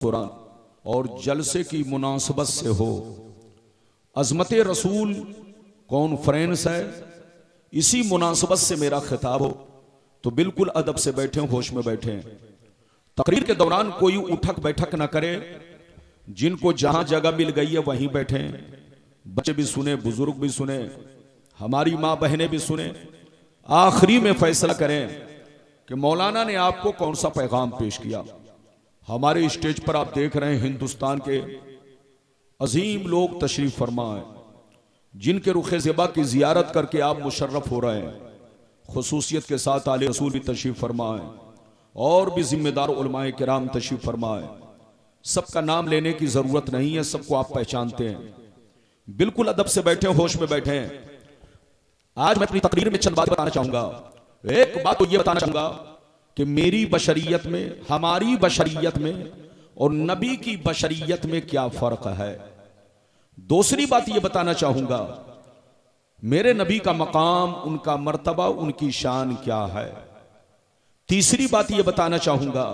कुरान और जलसे की मुनासबत से हो, अजमत रसूल कॉन्फ्रेंस है, इसी मुनासबत से मेरा खिताब हो, तो बिल्कुल अदब से बैठे, होश में बैठे। तकरीर के दौरान कोई उठक बैठक ना करे, जिनको जहां जगह मिल गई है वहीं बैठे। बच्चे भी सुने, बुजुर्ग भी सुने, हमारी माँ बहनें भी सुने। आखिरी में फैसला करें कि मौलाना ने आपको कौन सा पैगाम पेश किया। हमारे स्टेज पर आप देख रहे हैं हिंदुस्तान के अजीम लोग तशरीफ फरमा है, जिनके रुखे ज़िबा की जियारत करके आप मुशर्रफ हो रहे हैं। खुसूसियत के साथ आले रसूल भी तशरीफ फरमा है और भी जिम्मेदार उलमाए किराम तशरीफ फरमा है। सबका नाम लेने की जरूरत नहीं है, सबको आप पहचानते हैं। बिल्कुल अदब से बैठे, होश में बैठे हैं। आज मैं अपनी तकरीर में चंद बात बताना चाहूंगा। एक बात तो यह बताना चाहूंगा कि मेरी बशरियत में, हमारी बशरियत में और नबी की बशरियत में क्या फर्क है। दूसरी बात यह बताना चाहूंगा, मेरे नबी का मकाम, उनका मर्तबा, उनकी शान क्या है। तीसरी बात यह बताना चाहूंगा,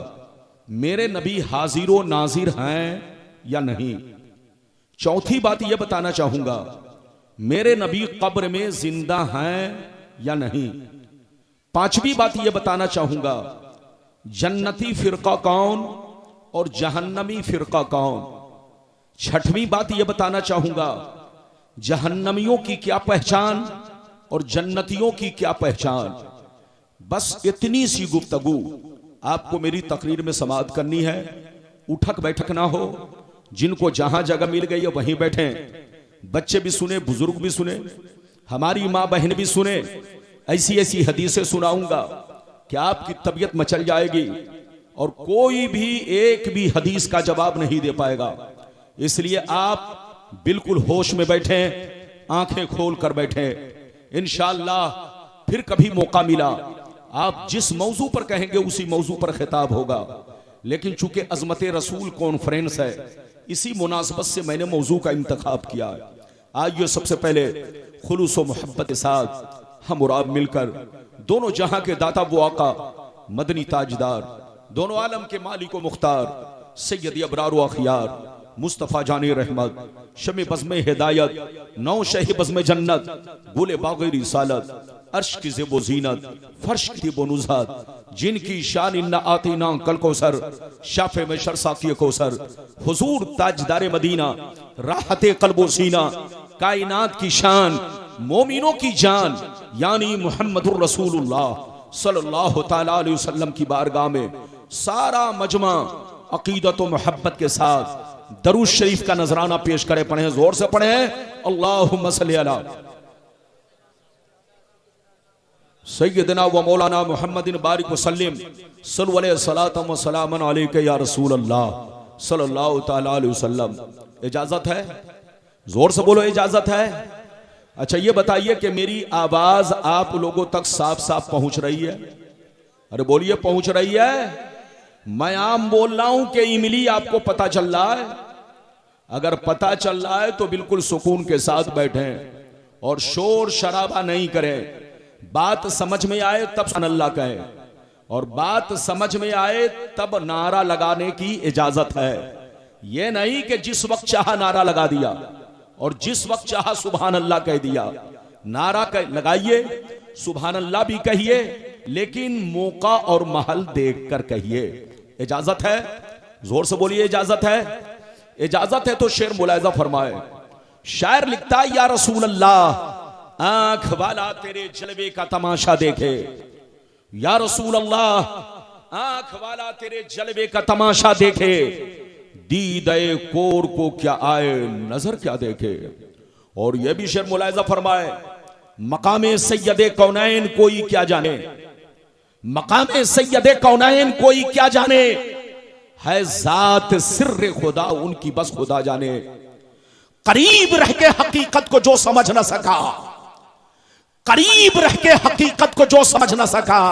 मेरे नबी हाजिर नाजिर हैं या नहीं। चौथी बात यह बताना चाहूंगा, मेरे नबी कब्र में जिंदा हैं या नहीं। पांचवी बात यह बताना चाहूंगा, जन्नती फिरका कौन और जहन्नमी फिरका कौन। छठवीं बात यह बताना चाहूंगा, जहन्नमियों की क्या पहचान और जन्नतियों की क्या पहचान। बस इतनी सी गुफ्तगू आपको मेरी तकरीर में समाअत करनी है। उठक बैठक ना हो, जिनको जहां जगह मिल गई है वहीं बैठे। बच्चे भी सुने, बुजुर्ग भी सुने, हमारी माँ बहन भी सुने। ऐसी ऐसी हदीसें सुनाऊंगा कि आपकी तबीयत मचल जाएगी और कोई भी एक भी हदीस का जवाब नहीं दे पाएगा। इसलिए आप बिल्कुल होश में बैठे, आंखें खोल कर बैठे। इंशाअल्लाह फिर कभी मौका मिला, आप जिस मौजू पर कहेंगे उसी मौजू पर खिताब होगा। लेकिन चूंकि अजमत रसूल कॉन्फ्रेंस है, इसी मुनासबत से मैंने मौजू का इंतखाब किया है। आइए सबसे पहले खुलूस व मोहब्बत के साथ हम और आप मिलकर दोनों जहां के दाता वो आका, मदनी ताजदार, दोनों आलम के मालिक व मुख्तार, सैयद अबरार व अखियार, मुस्तफ़ा जानी रहमत, शमे बज़्म हिदायत, नौ शह बज़्म जन्नत, गुले बाग़ी रिसालत, अर्श की ज़ेबो ज़ीनत, फर्श की बोनुज़ात, जिनकी शान इन्ना आतीना कल कौसर, शाफे में शरसाकी कौसर, हुजूर ताजदार मदीना, राहते क़ल्बो सीना, कायनात की शान, मोमिनों की जान, यानी मुहम्मदुर रसूलुल्लाह सल्लल्लाहु तआला अलैहि वसल्लम की बारगाह में सारा मजमा अकीदत व मोहब्बत के साथ दरूद शरीफ का नजराना पेश करे। पढ़े, जोर से पढ़े, अल्लाहुम्मा सल्ली अला सय्यदना व मौलाना मुहम्मदिन बारिक वसल्लिम सल्लल्लाहु अलैहि सलातम व सलामन अलैका या रसूल अल्लाह सल्लल्लाहु तआला अलैहि वसल्लम। इजाजत है? जोर से बोलो, इजाजत है? अच्छा ये बताइए कि मेरी आवाज आप लोगों तक साफ साफ पहुंच रही है? अरे बोलिए, पहुंच रही है? मैं आम बोल रहा हूं कि इमली आपको पता चल रहा है? अगर पता चल रहा है तो बिल्कुल सुकून के साथ बैठे और शोर शराबा नहीं करें। बात समझ में आए तब सुभान अल्लाह कहें, और बात समझ में आए तब नारा लगाने की इजाजत है। यह नहीं कि जिस वक्त चाहा नारा लगा दिया और जिस वक्त चाहा सुभान अल्लाह कह दिया। नारा लगाइए, सुभान अल्लाह भी कहिए, लेकिन मौका और महल देखकर कहिए। इजाजत है? जोर से बोलिए, इजाजत है? इजाजत है तो शेर मुलायजा फरमाए। शायर लिखता है, या रसूल अल्लाह आंख वाला तेरे जलवे का तमाशा देखे। या रसूल अल्लाह आंख वाला तेरे जलवे का तमाशा देखे, दीदे कोर को क्या आए नजर क्या देखे। और यह भी शेर मुलायजा फरमाए, मकामे सैयदे कौनैन कोई क्या जाने, मकामे सैयदे कौनैन कोई क्या जाने, है जात सिर्र खुदा उनकी बस खुदा जाने। करीब रह के हकीकत को जो समझ न सका, करीब रह के हकीकत को जो समझ न सका,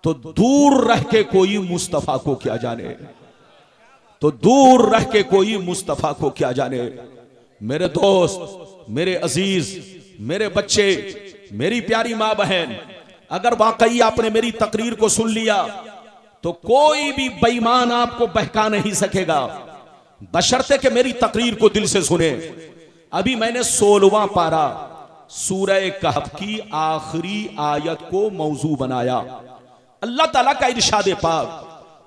तो दूर रह के कोई मुस्तफा को क्या जाने, तो दूर रह के कोई मुस्तफा को क्या जाने। मेरे दोस्त, मेरे अजीज, मेरे बच्चे, मेरी प्यारी माँ बहन, अगर वाकई आपने मेरी तकरीर को सुन लिया तो कोई भी बेईमान आपको बहका नहीं सकेगा, बशर्ते कि मेरी तकरीर को दिल से सुने। अभी मैंने 16वां पारा सूरह कहफ की आखिरी आयत को मौजू बनाया। अल्लाह ताला का इरशाद पाक,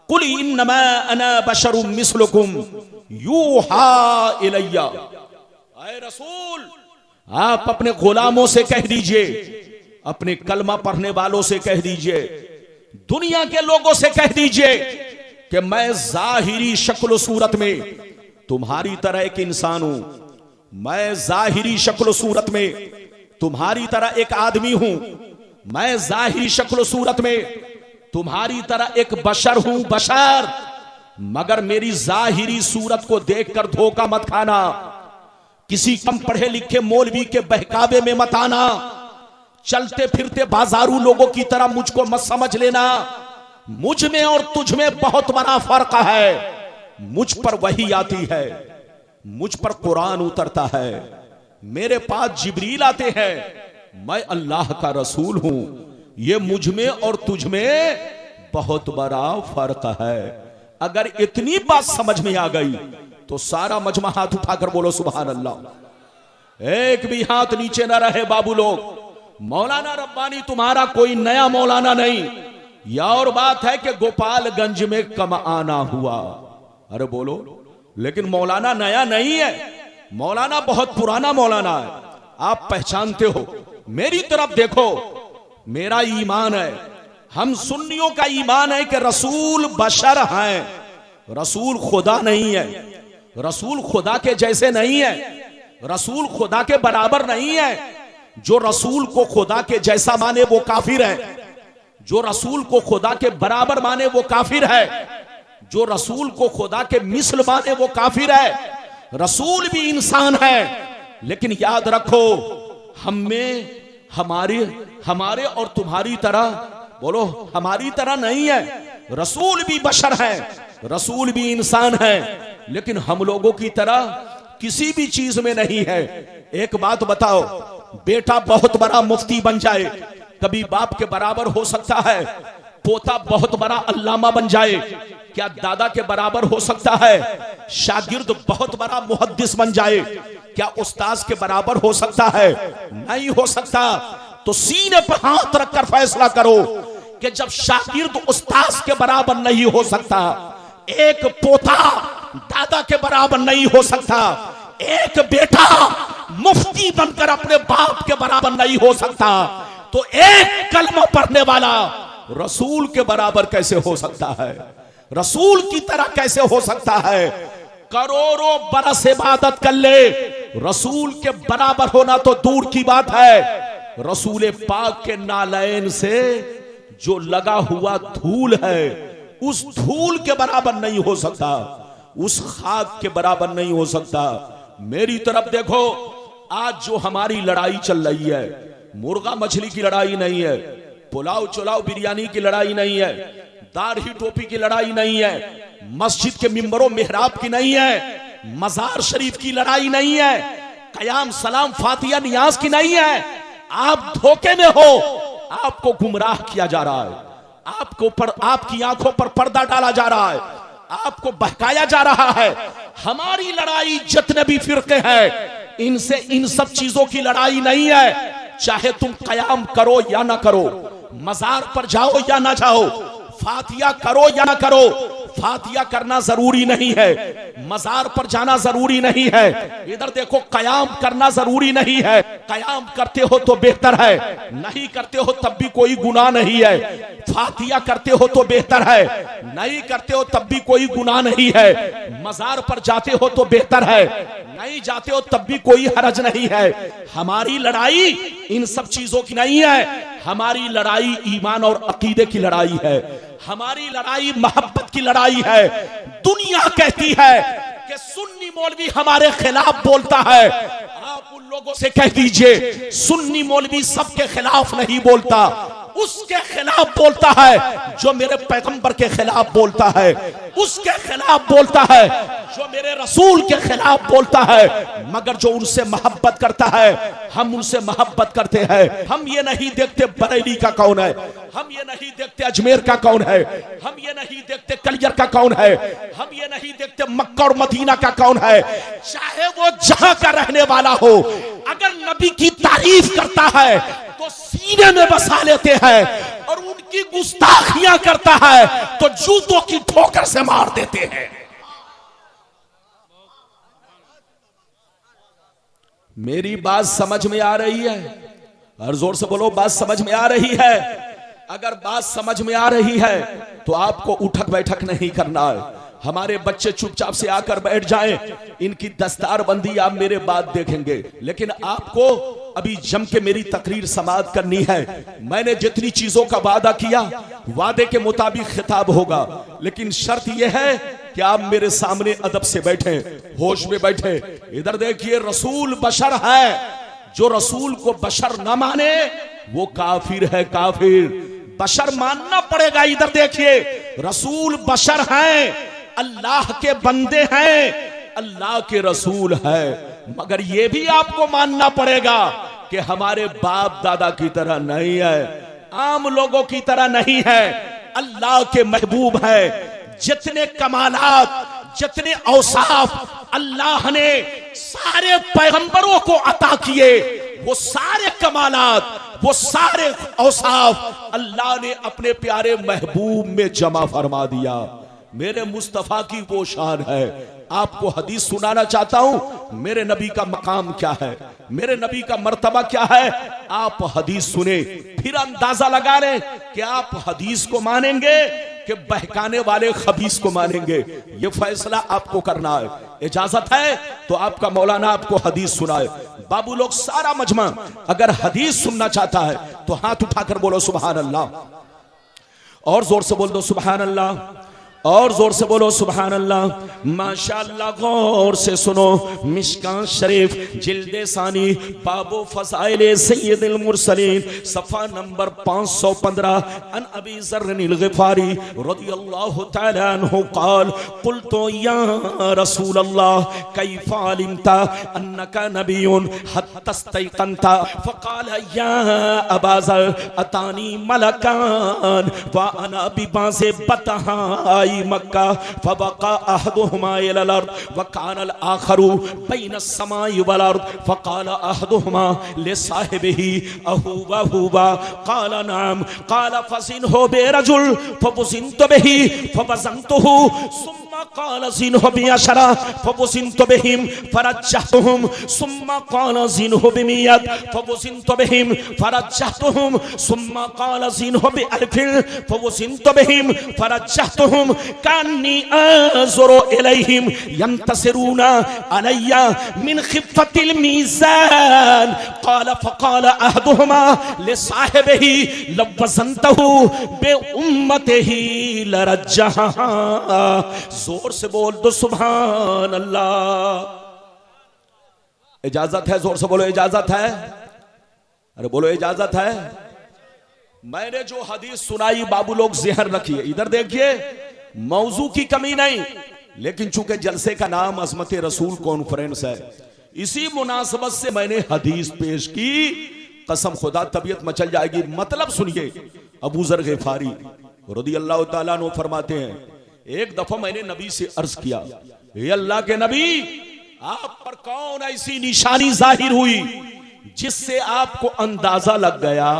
कुल इन्नमा अना बशरुम मिस्लुकुम यूहा इलैया। ऐ रसूल, आप अपने गुलामों से कह दीजिए, अपने कलमा पढ़ने वालों से कह दीजिए, दुनिया के लोगों से कह दीजिए कि मैं जाहिरी शक्ल सूरत में तुम्हारी तरह एक इंसान हूं, मैं जाहिरी शक्ल सूरत में तुम्हारी तरह एक आदमी हूं, मैं जाहिरी शक्ल सूरत में तुम्हारी तरह एक बशर हूं, बशर। मगर मेरी जाहिरी सूरत को देखकर धोखा मत खाना, किसी कम पढ़े लिखे मौलवी के बहकावे में मत आना, चलते फिरते बाजारू लोगों की तरह मुझको मत समझ लेना। मुझ में और तुझ में बहुत बड़ा फर्क है। मुझ पर वही आती है, मुझ पर कुरान उतरता है, मेरे पास जिब्रील आते हैं, मैं अल्लाह का रसूल हूं। ये मुझ में और तुझ में बहुत बड़ा फर्क है। अगर इतनी बात समझ में आ गई तो सारा मजमा हाथ उठाकर बोलो सुभान अल्लाह। एक भी हाथ नीचे ना रहे बाबू लोग। मौलाना रब्बानी तुम्हारा कोई नया मौलाना नहीं। यह और बात है कि गोपालगंज में कम आना हुआ, अरे बोलो, लेकिन मौलाना नया नहीं है, मौलाना बहुत पुराना मौलाना है। आप पहचानते हो। मेरी तरफ देखो, मेरा ईमान है, हम सुन्नियों का ईमान है कि रसूल बशर हैं, रसूल खुदा नहीं है, रसूल खुदा के जैसे नहीं है, रसूल खुदा के बराबर नहीं है। जो रसूल को खुदा के जैसा माने वो काफिर है, जो रसूल को खुदा के बराबर माने वो काफिर है, जो रसूल को खुदा के मिस्ल माने वो काफिर है। रसूल भी इंसान है, लेकिन याद रखो हम में हमारे और तुम्हारी तरह, बोलो, हमारी तरह नहीं है। रसूल भी बशर है, रसूल भी इंसान है, लेकिन हम लोगों की तरह किसी भी चीज में नहीं है। एक बात बताओ, बेटा बहुत बड़ा मुफ्ती बन जाए, कभी बाप के बराबर हो सकता है? पोता बहुत बड़ा अल्लामा बन जाए, क्या दादा के बराबर हो सकता है? शागिर्द बहुत बड़ा मुहद्दिस बन जाए, क्या उस्ताद के बराबर हो सकता है? नहीं हो सकता। तो सीने पर हाथ रखकर फैसला करो कि जब शागिर्द उस्ताद के बराबर नहीं हो सकता, एक पोता दादा के बराबर नहीं हो सकता, एक बेटा मुफ्ती बनकर अपने बाप के बराबर नहीं हो सकता, तो एक कलमा पढ़ने वाला रसूल के बराबर कैसे हो सकता है? रसूल की तरह कैसे हो सकता है? करोड़ों बरस इबादत कर ले, रसूल के बराबर होना तो दूर की बात है। रसूल पाक के नालैन से जो लगा हुआ धूल है, उस धूल के बराबर नहीं हो सकता, उस खाक के बराबर नहीं हो सकता। मेरी तरफ देखो, आज जो हमारी लड़ाई चल रही है, मुर्गा मछली की लड़ाई नहीं है, पुलाव चुलाव बिरयानी की लड़ाई नहीं है, दाढ़ी टोपी की लड़ाई नहीं है, मस्जिद के मिंबरों मेहराब की नहीं है, मजार शरीफ की लड़ाई नहीं है, कयाम सलाम फातिया नियाज की नहीं है। आप धोखे में हो, आपको गुमराह किया जा रहा है, आपको ऊपर, आपकी आंखों पर पर्दा डाला जा रहा है, आपको बहकाया जा रहा है। हमारी लड़ाई जितने भी फिरके हैं, इनसे इन सब चीजों की लड़ाई नहीं है। चाहे तुम कयाम करो या ना करो, मजार पर जाओ या ना जाओ, फातिया करो या ना करो, फातिया करना जरूरी नहीं है, मजार पर जाना जरूरी नहीं है। इधर देखो, कयाम करना जरूरी नहीं है, कयाम करते हो तो बेहतर है, नहीं करते हो तब भी कोई गुनाह नहीं है। फातिया करते हो तो बेहतर है, नहीं करते हो तब भी कोई गुनाह नहीं है। मजार पर जाते हो तो बेहतर है, नहीं जाते हो तब भी कोई हरज नहीं है। हमारी लड़ाई इन सब चीजों की नहीं है, हमारी लड़ाई ईमान और अकीदे की लड़ाई है, हमारी लड़ाई मोहब्बत की लड़ाई है। दुनिया कहती है कि सुन्नी मौलवी हमारे खिलाफ बोलता है, आप उन लोगों से कह दीजिए सुन्नी मौलवी सबके खिलाफ नहीं बोलता, उसके खिलाफ बोलता है जो मेरे पैगंबर के खिलाफ बोलता है, उसके खिलाफ बोलता है। जो मेरे रसूल के खिलाफ बोलता है, मगर जो उनसे मोहब्बत करता है हम उनसे मोहब्बत करते हैं। हम ये नहीं देखते बरेली का कौन है, हम ये नहीं देखते अजमेर का कौन है, हम ये नहीं देखते कलियर का कौन है, हम ये नहीं देखते मक्का और मदीना का कौन है, चाहे वो जहां का रहने वाला हो। अगर नबी की तारीफ करता है तो सीने में बसा लेते हैं, और उनकी गुस्ताखियां करता है तो जूतों की ठोकर से मार देते हैं। मेरी बात समझ में आ रही है? हर जोर से बोलो, बात समझ में आ रही है? अगर बात समझ में आ रही है तो आपको उठक बैठक नहीं करना है। हमारे बच्चे चुपचाप से आकर बैठ जाएं, इनकी दस्तारबंदी आप मेरे बाद देखेंगे, लेकिन आपको अभी जम के मेरी तकरीर समाप्त करनी है। मैंने जितनी चीजों का वादा किया, वादे के मुताबिक खिताब होगा, लेकिन शर्त यह है कि आप मेरे सामने अदब से बैठे, होश में बैठे। इधर देखिए, रसूल बशर है, जो रसूल को बशर ना माने वो काफिर है, काफिर। बशर मानना पड़ेगा। इधर देखिए, रसूल बशर हैं, अल्लाह के बंदे हैं, अल्लाह के रसूल है, मगर ये भी आपको मानना पड़ेगा कि हमारे बाप दादा की तरह नहीं है, आम लोगों की तरह नहीं है, अल्लाह के महबूब है। जितने कमालात, जितने औसाफ अल्लाह ने सारे पैगंबरों को अता किए, वो सारे कमालात, वो सारे औसाफ अल्लाह ने अपने प्यारे महबूब में जमा फरमा दिया। मेरे मुस्तफा की वो शान है। आपको हदीस सुनाना चाहता हूं, मेरे नबी का मकाम क्या है, मेरे नबी का मर्तबा क्या है। आप हदीस सुने, फिर अंदाजा लगा लें कि आप हदीस को मानेंगे कि बहकाने वाले खबीस को मानेंगे। ये फैसला आपको करना है। इजाजत है तो आपका मौलाना आपको हदीस सुनाए। बाबू लोग, सारा मजमा अगर हदीस सुनना चाहता है तो हाथ उठाकर बोलो सुभान अल्लाह, और जोर से बोल दो सुभान अल्लाह, और जोर से बोलो सुभान अल्लाह। माशाअल्लाह, गौर से सुनो। मिशकात शरीफ जिल्दे सानी बाबो फज़ाइल सय्यदुल मुरसलीन सफ़ा नंबर 515 अन अबी ज़र्रिल ग़िफ़ारी रज़ियल्लाहु तआला अन्हु क़ाल क़ुल्तु या रसूल अल्लाह कैफ़ अलिमता अन्नका नबियुन हत्ता इस्तयक़नता फ़क़ाल या अबा ज़र अतानी मलकान व अना बिबाज़े बतहा मक्का फबका अहदुहुमा इलल अर्द व कानल आखरु बैन अस्समाई वल अर्द फकाल अहदुहुमा लिसाहिबिही अहुवा हुवा काल नाम काल फज़िनहु बिरजुल फवज़िनतु बिही फवज़नतुहु सुम्मा काल ज़िनहु बिअशरा फवज़िनतु बिहिम फरज्जहतुहुम सुम्मा काल ज़िनहु बिमियत फवज़िनतु बिहिम फरज्जहतुहुम सुम्मा काल ज़िनहु बिअल्फिन फवज़िनतु बिहिम फरज्जहतुहुम कान्नी अंज़ुरु इलैहिम यंतसिरूना अलैया मिन खिफ़्फ़तिल मीज़ान क़ाल फ़क़ाल अहदुहुमा लिसाहिबिही लवज़नतहु बिउम्मतिही लरज्जहा। जोर से बोल दो सुभान अल्लाह। इजाजत है? जोर से बोलो इजाजत है। अरे बोलो इजाजत है। मैंने जो हदीस सुनाई बाबू लोग ज़हन रखिए। इधर देखिए, मौजू की कमी नहीं, लेकिन चूंकि जलसे का नाम अज़मत रसूल कॉन्फ्रेंस है, इसी मुनासबत से मैंने हदीस पेश की। कसम खुदा तबीयत मचल जाएगी। मतलब सुनिए, अबू ज़र ग़िफ़ारी रज़ियल्लाहु ताला अन्हु फरमाते हैं, एक दफा मैंने नबी से अर्ज किया, हे अल्लाह के नबी, आप पर कौन ऐसी निशानी जाहिर हुई जिससे आपको अंदाजा लग गया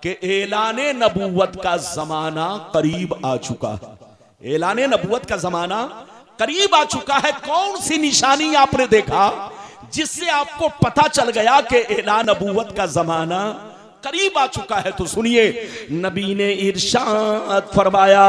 कि ऐलाने नबूवत का जमाना करीब आ चुका है। ऐलाने नबूवत का जमाना करीब आ चुका है। कौन सी निशानी आपने देखा जिससे आपको पता चल गया कि ऐलान नबूवत का जमाना करीब आ चुका है? तो सुनिए, नबी ने इरशाद फरमाया,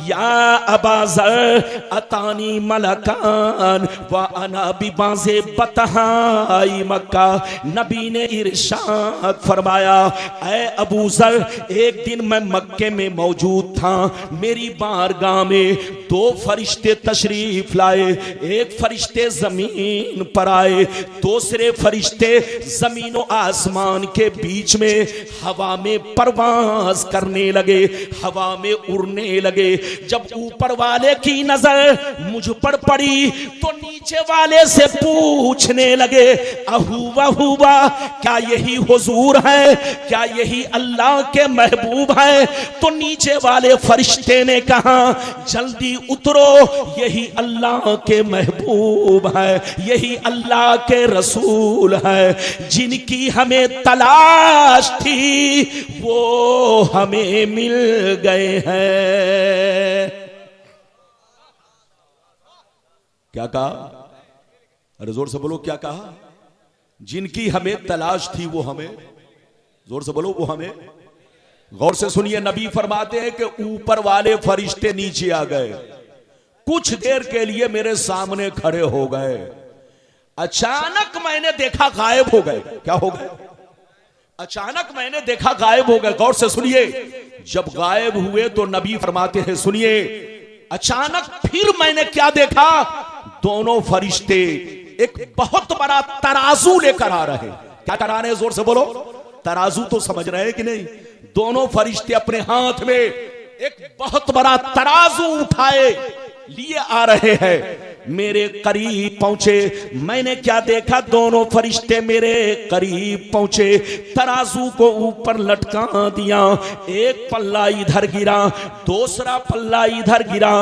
या अबा ज़र अतानी मलकान व अना बिबाज़े बतहाई मक्का। नबी ने इरशाद फरमाया, ऐ अबू ज़र, एक दिन मैं मक्के में मौजूद था, मेरी बारगाह में दो फरिश्ते तशरीफ लाए। एक फरिश्ते जमीन पर आए, दूसरे फरिश्ते जमीन और आसमान के बीच में हवा में परवाज करने लगे, हवा में उड़ने लगे। जब ऊपर वाले की नजर मुझ पर पड़ी तो नीचे वाले से पूछने लगे, अहूवा हुआ, क्या यही हुजूर है, क्या यही अल्लाह के महबूब है? तो नीचे वाले फरिश्ते ने कहा, जल्दी उतरो, यही अल्लाह के महबूब है, यही अल्लाह के रसूल है। जिनकी हमें तलाश थी वो हमें मिल गए हैं। क्या कहा? अरे जोर से बोलो, क्या कहा? जिनकी हमें तलाश थी वो हमें, जोर से बोलो, वो हमें। गौर से सुनिए, नबी फरमाते हैं कि ऊपर वाले फरिश्ते नीचे आ गए, कुछ देर के लिए मेरे सामने खड़े हो गए, अचानक मैंने देखा गायब हो गए। क्या हो गए? अचानक मैंने देखा गायब हो गए। गौर से सुनिए, जब गायब हुए तो नबी फरमाते हैं, सुनिए, अचानक फिर मैंने क्या देखा? दोनों फरिश्ते एक बहुत बड़ा तराजू लेकर आ रहे। क्या करा रहे हैं? जोर से बोलो, तराजू तो समझ रहे हैं कि नहीं? दोनों फरिश्ते अपने हाथ में एक बहुत बड़ा तराजू उठाए लिए आ रहे हैं। मेरे करीब पहुंचे, मैंने क्या देखा? दोनों फरिश्ते मेरे करीब पहुंचे, तराजू को ऊपर लटका दिया, एक पल्ला इधर गिरा, दूसरा पल्ला इधर गिरा।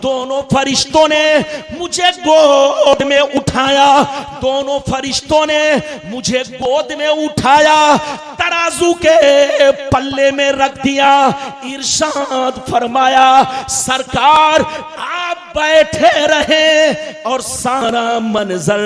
दोनों फरिश्तों ने मुझे गोद में उठाया, दोनों फरिश्तों ने मुझे गोद में उठाया, तराजू के पल्ले में रख दिया। इरशाद फरमाया, सरकार आप बैठे रहे और सारा मंजर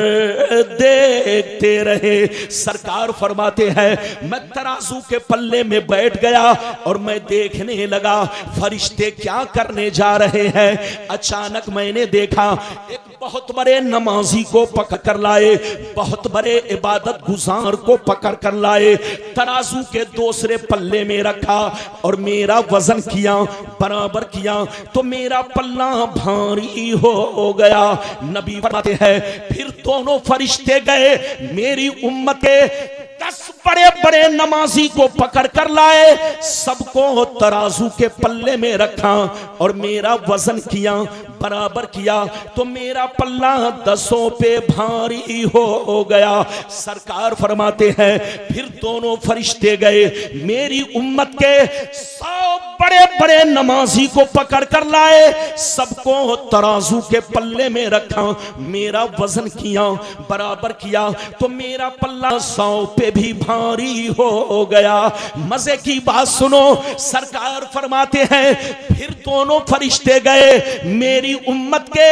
देखते रहे। सरकार फरमाते हैं, मैं तराजू के पल्ले में बैठ गया और मैं देखने लगा फरिश्ते क्या करने जा रहे हैं। अचानक मैंने देखा एक बहुत बड़े नमाजी को पकड़ कर लाए, बहुत बड़े इबादत गुजार को पकड़ कर लाए, तराजू के दूसरे पल्ले में रखा और मेरा वजन किया, बराबर किया, तो मेरा पल्ला भारी हो गया। नबी फरमाते हैं, फिर दोनों फरिश्ते गए, मेरी उम्मत के 10 बड़े बड़े नमाजी को पकड़ कर लाए, सबको तराजू के पल्ले में रखा और मेरा वजन किया, बराबर किया, तो मेरा पल्ला 10 पे भारी हो गया। सरकार फरमाते हैं, फिर दोनों फरिश्ते गए, मेरी उम्मत के 100 बड़े बड़े नमाजी को पकड़ कर लाए, सबको तराजू के पल्ले में रखा, मेरा वजन किया, बराबर किया, तो मेरा पल्ला 100 पे भी भारी हो गया। मजे की बात सुनो, सरकार फरमाते हैं, फिर दोनों फरिश्ते गए, मेरी उम्मत के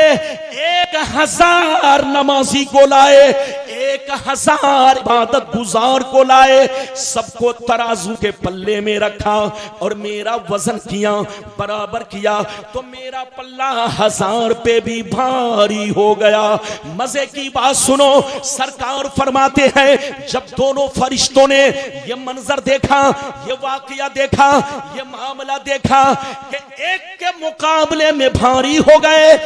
1000 नमाजी को लाए, 1000 इबादत गुजार को लाए, सबको तराजू के पल्ले में रखा और मेरा वजन किया, बराबर किया, तो मेरा पल्ला 1000 पे भी भारी हो गया। मजे की बात सुनो, सरकार फरमाते हैं, जब दोनों फरिश्तों ने ये मंजर देखा, ये वाकया देखा, ये मामला देखा कि एक के मुकाबले में भारी हो गए,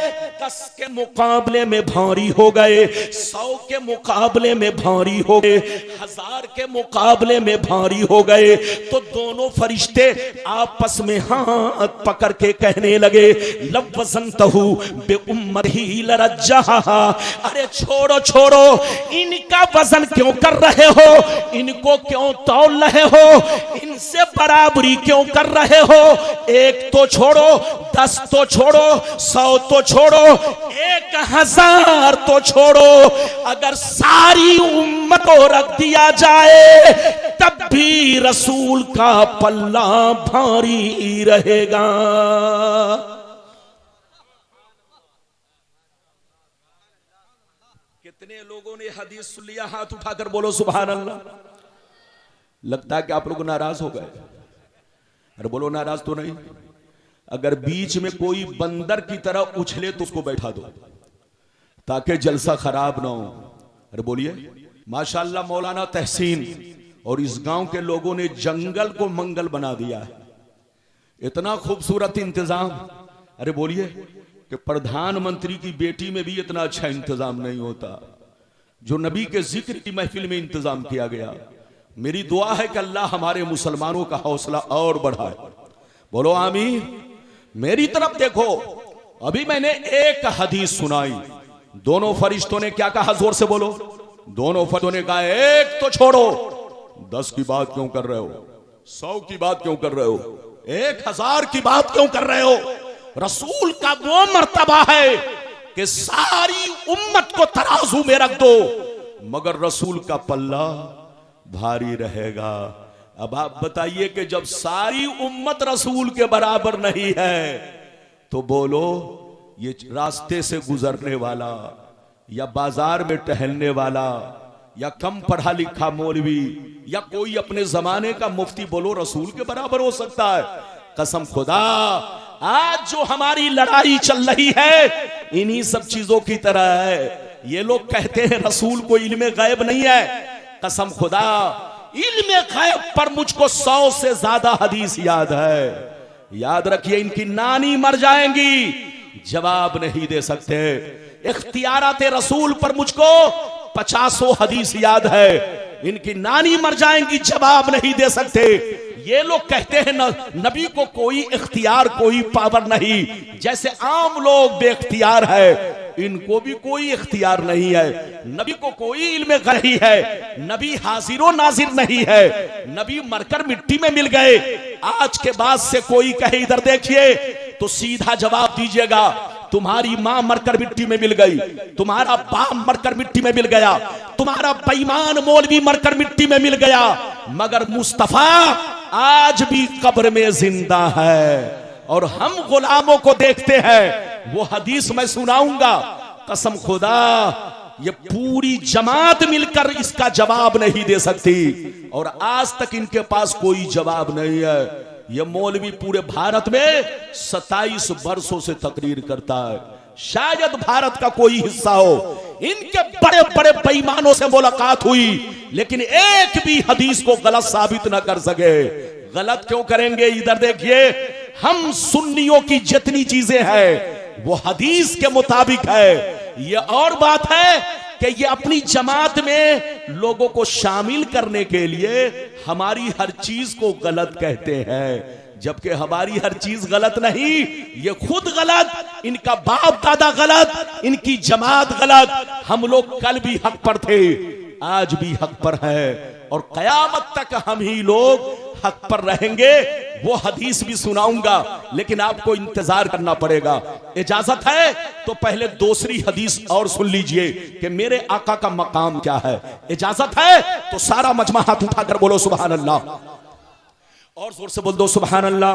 10 के मुकाबले में भारी हो गए, 100 के मुकाबले में भारी हो गए, 1000 के मुकाबले में भारी हो गए, तो दोनों फरिश्ते आपस में हाथ पकड़ के कहने लगे, लवज़नतहु बे उम्मतिही लरज्जहा, अरे छोड़ो छोड़ो, इनका वजन क्यों कर रहे हो, इनको क्यों तौल रहे हो, इनसे बराबरी क्यों कर रहे हो? 1 तो छोड़ो, 10 तो छोड़ो, 100 तो छोड़ो, 1000 तो छोड़ो, अगर सारी उम्मत को रख दिया जाए तब भी रसूल का पल्ला भारी रहेगा। कितने लोगों ने हदीस सुन लिया? हाथ उठाकर बोलो सुभान अल्लाह। लगता है कि आप लोग नाराज हो गए। अरे बोलो, नाराज तो नहीं। अगर बीच में कोई बंदर की तरह उछले तो उसको बैठा दो ताकि जलसा खराब ना हो। अरे बोलिए, माशाअल्लाह मौलाना तहसीन और इस गांव के लोगों ने जंगल को मंगल बना दिया है, इतना खूबसूरत इंतजाम। अरे बोलिए कि प्रधानमंत्री की बेटी में भी इतना अच्छा इंतजाम नहीं होता जो नबी के जिक्र की महफिल में इंतजाम किया गया। मेरी दुआ है कि अल्लाह हमारे मुसलमानों का हौसला और बढ़ाए। बोलो आमीन। मेरी तरफ देखो, अभी मैंने एक हदीस सुनाई, दोनों फरिश्तों ने क्या कहा? जोर से बोलो। दोनों फरिश्तों ने कहा एक तो छोड़ो, 10 की बात क्यों कर रहे हो? 100 की बात क्यों कर रहे हो? 1000 की बात क्यों कर रहे हो? रसूल का वो मर्तबा है कि सारी उम्मत को तराजू में रख दो, मगर रसूल का पल्ला भारी रहेगा। अब आप बताइए कि जब सारी उम्मत रसूल के बराबर नहीं है, तो बोलो ये रास्ते से गुजरने वाला या बाजार में टहलने वाला या कम पढ़ा लिखा मौलवी या कोई अपने जमाने का मुफ्ती, बोलो रसूल के बराबर हो सकता है? कसम खुदा, आज जो हमारी लड़ाई चल रही है इन्हीं सब चीजों की तरह है। ये लोग कहते हैं रसूल को इल्मे गैब नहीं है। कसम खुदा, इल्मे गैब पर मुझको 100 से ज्यादा हदीस याद है। याद रखिए, इनकी नानी मर जाएंगी, जवाब नहीं दे सकते। इख्तियारात रसूल पर मुझको 50 हदीस याद है, इनकी नानी मर जाएंगी, जवाब नहीं दे सकते। ये लोग कहते हैं नबी को कोई इख्तियार, कोई पावर नहीं, जैसे आम लोग बेख्तियार है, इनको भी कोई इख्तियार नहीं है। नबी को कोई इल्म नहीं है, नबी हाजिर नाजिर नहीं है, नबी मरकर मिट्टी में मिल गए। आज के बाद से कोई कहे इधर देखिए, तो सीधा जवाब दीजिएगा, तुम्हारी मां मरकर मिट्टी में मिल गई, तुम्हारा बाप मरकर मिट्टी में मिल गया, तुम्हारा बेईमान मौलवी मरकर मिट्टी में मिल गया, मगर मुस्तफा आज भी कब्र में जिंदा है। और हम गुलामों को देखते हैं। वो हदीस मैं सुनाऊंगा, कसम खुदा ये पूरी जमात मिलकर इसका जवाब नहीं दे सकती, और आज तक इनके पास कोई जवाब नहीं है। ये मौलवी पूरे भारत में 27 वर्षों से तकरीर करता है, शायद भारत का कोई हिस्सा हो। इनके बड़े बड़े बेईमानों से मुलाकात हुई, लेकिन एक भी हदीस को गलत साबित ना कर सके। गलत क्यों करेंगे? इधर देखिए, हम सुन्नियों की जितनी चीजें हैं वो हदीस के मुताबिक है। ये और बात है कि ये अपनी जमात में लोगों को शामिल करने के लिए हमारी हर चीज को गलत कहते हैं, जबकि हमारी हर चीज गलत नहीं, ये खुद गलत, इनका बाप दादा गलत, इनकी जमात गलत। हम लोग कल भी हक पर थे, आज भी हक पर है, और कयामत तक हम ही लोग हक पर रहेंगे। वो हदीस भी सुनाऊंगा, लेकिन आपको इंतजार करना पड़ेगा। इजाजत है तो पहले दूसरी हदीस और सुन लीजिए कि मेरे आका का मकाम क्या है। इजाजत है तो सारा मजमा हाथ उठाकर बोलो सुभान अल्लाह, और जोर से बोल दो सुभान अल्लाह,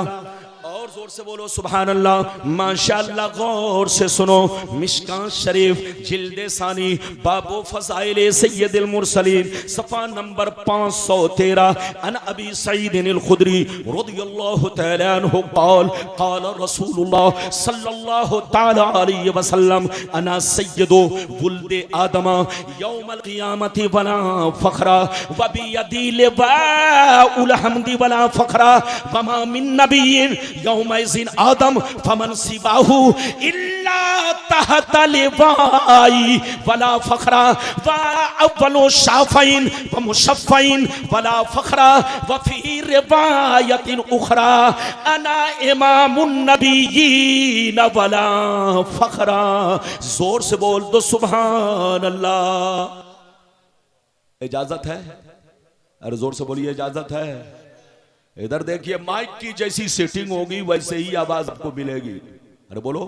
और जोर से बोलो सुभान अल्लाह। माशाअल्लाह, गौर से सुनो। मिशकात शरीफ जिल्दे सानी बाबो फज़ाइल सय्यदुल मुरसलीन सफ़ा नंबर 513 अन अबी सईद अल खुदरी रज़ियल्लाहु तआला अन्हु क़ाल क़ाल रसूलुल्लाह सल्लल्लाहु तआला अलैहि वसल्लम अना सय्यदु वुल्दे आदम यौमल क़ियामति वला फ़ख़रा व बियदी लिवाउल हम्दि वला फ़ख़रा वमा मिन नबिय्यिन यौमइज़िन आदम फमन सिवाहु इल्ला तहता लिवाई वला फ़ख़रा व अव्वलु शाफ़ईन व मुशफ़्फ़ईन वला फ़ख़रा व फ़ी रिवायतिन उख़रा अना इमामुन नबिय्यीन वला फ़ख़रा। जोर से बोल दो सुभान अल्लाह। इजाजत है? अरे जोर से बोलिए, इजाजत है? इधर देखिए, माइक की जैसी सेटिंग होगी वैसे ही आवाज आपको मिलेगी। अरे बोलो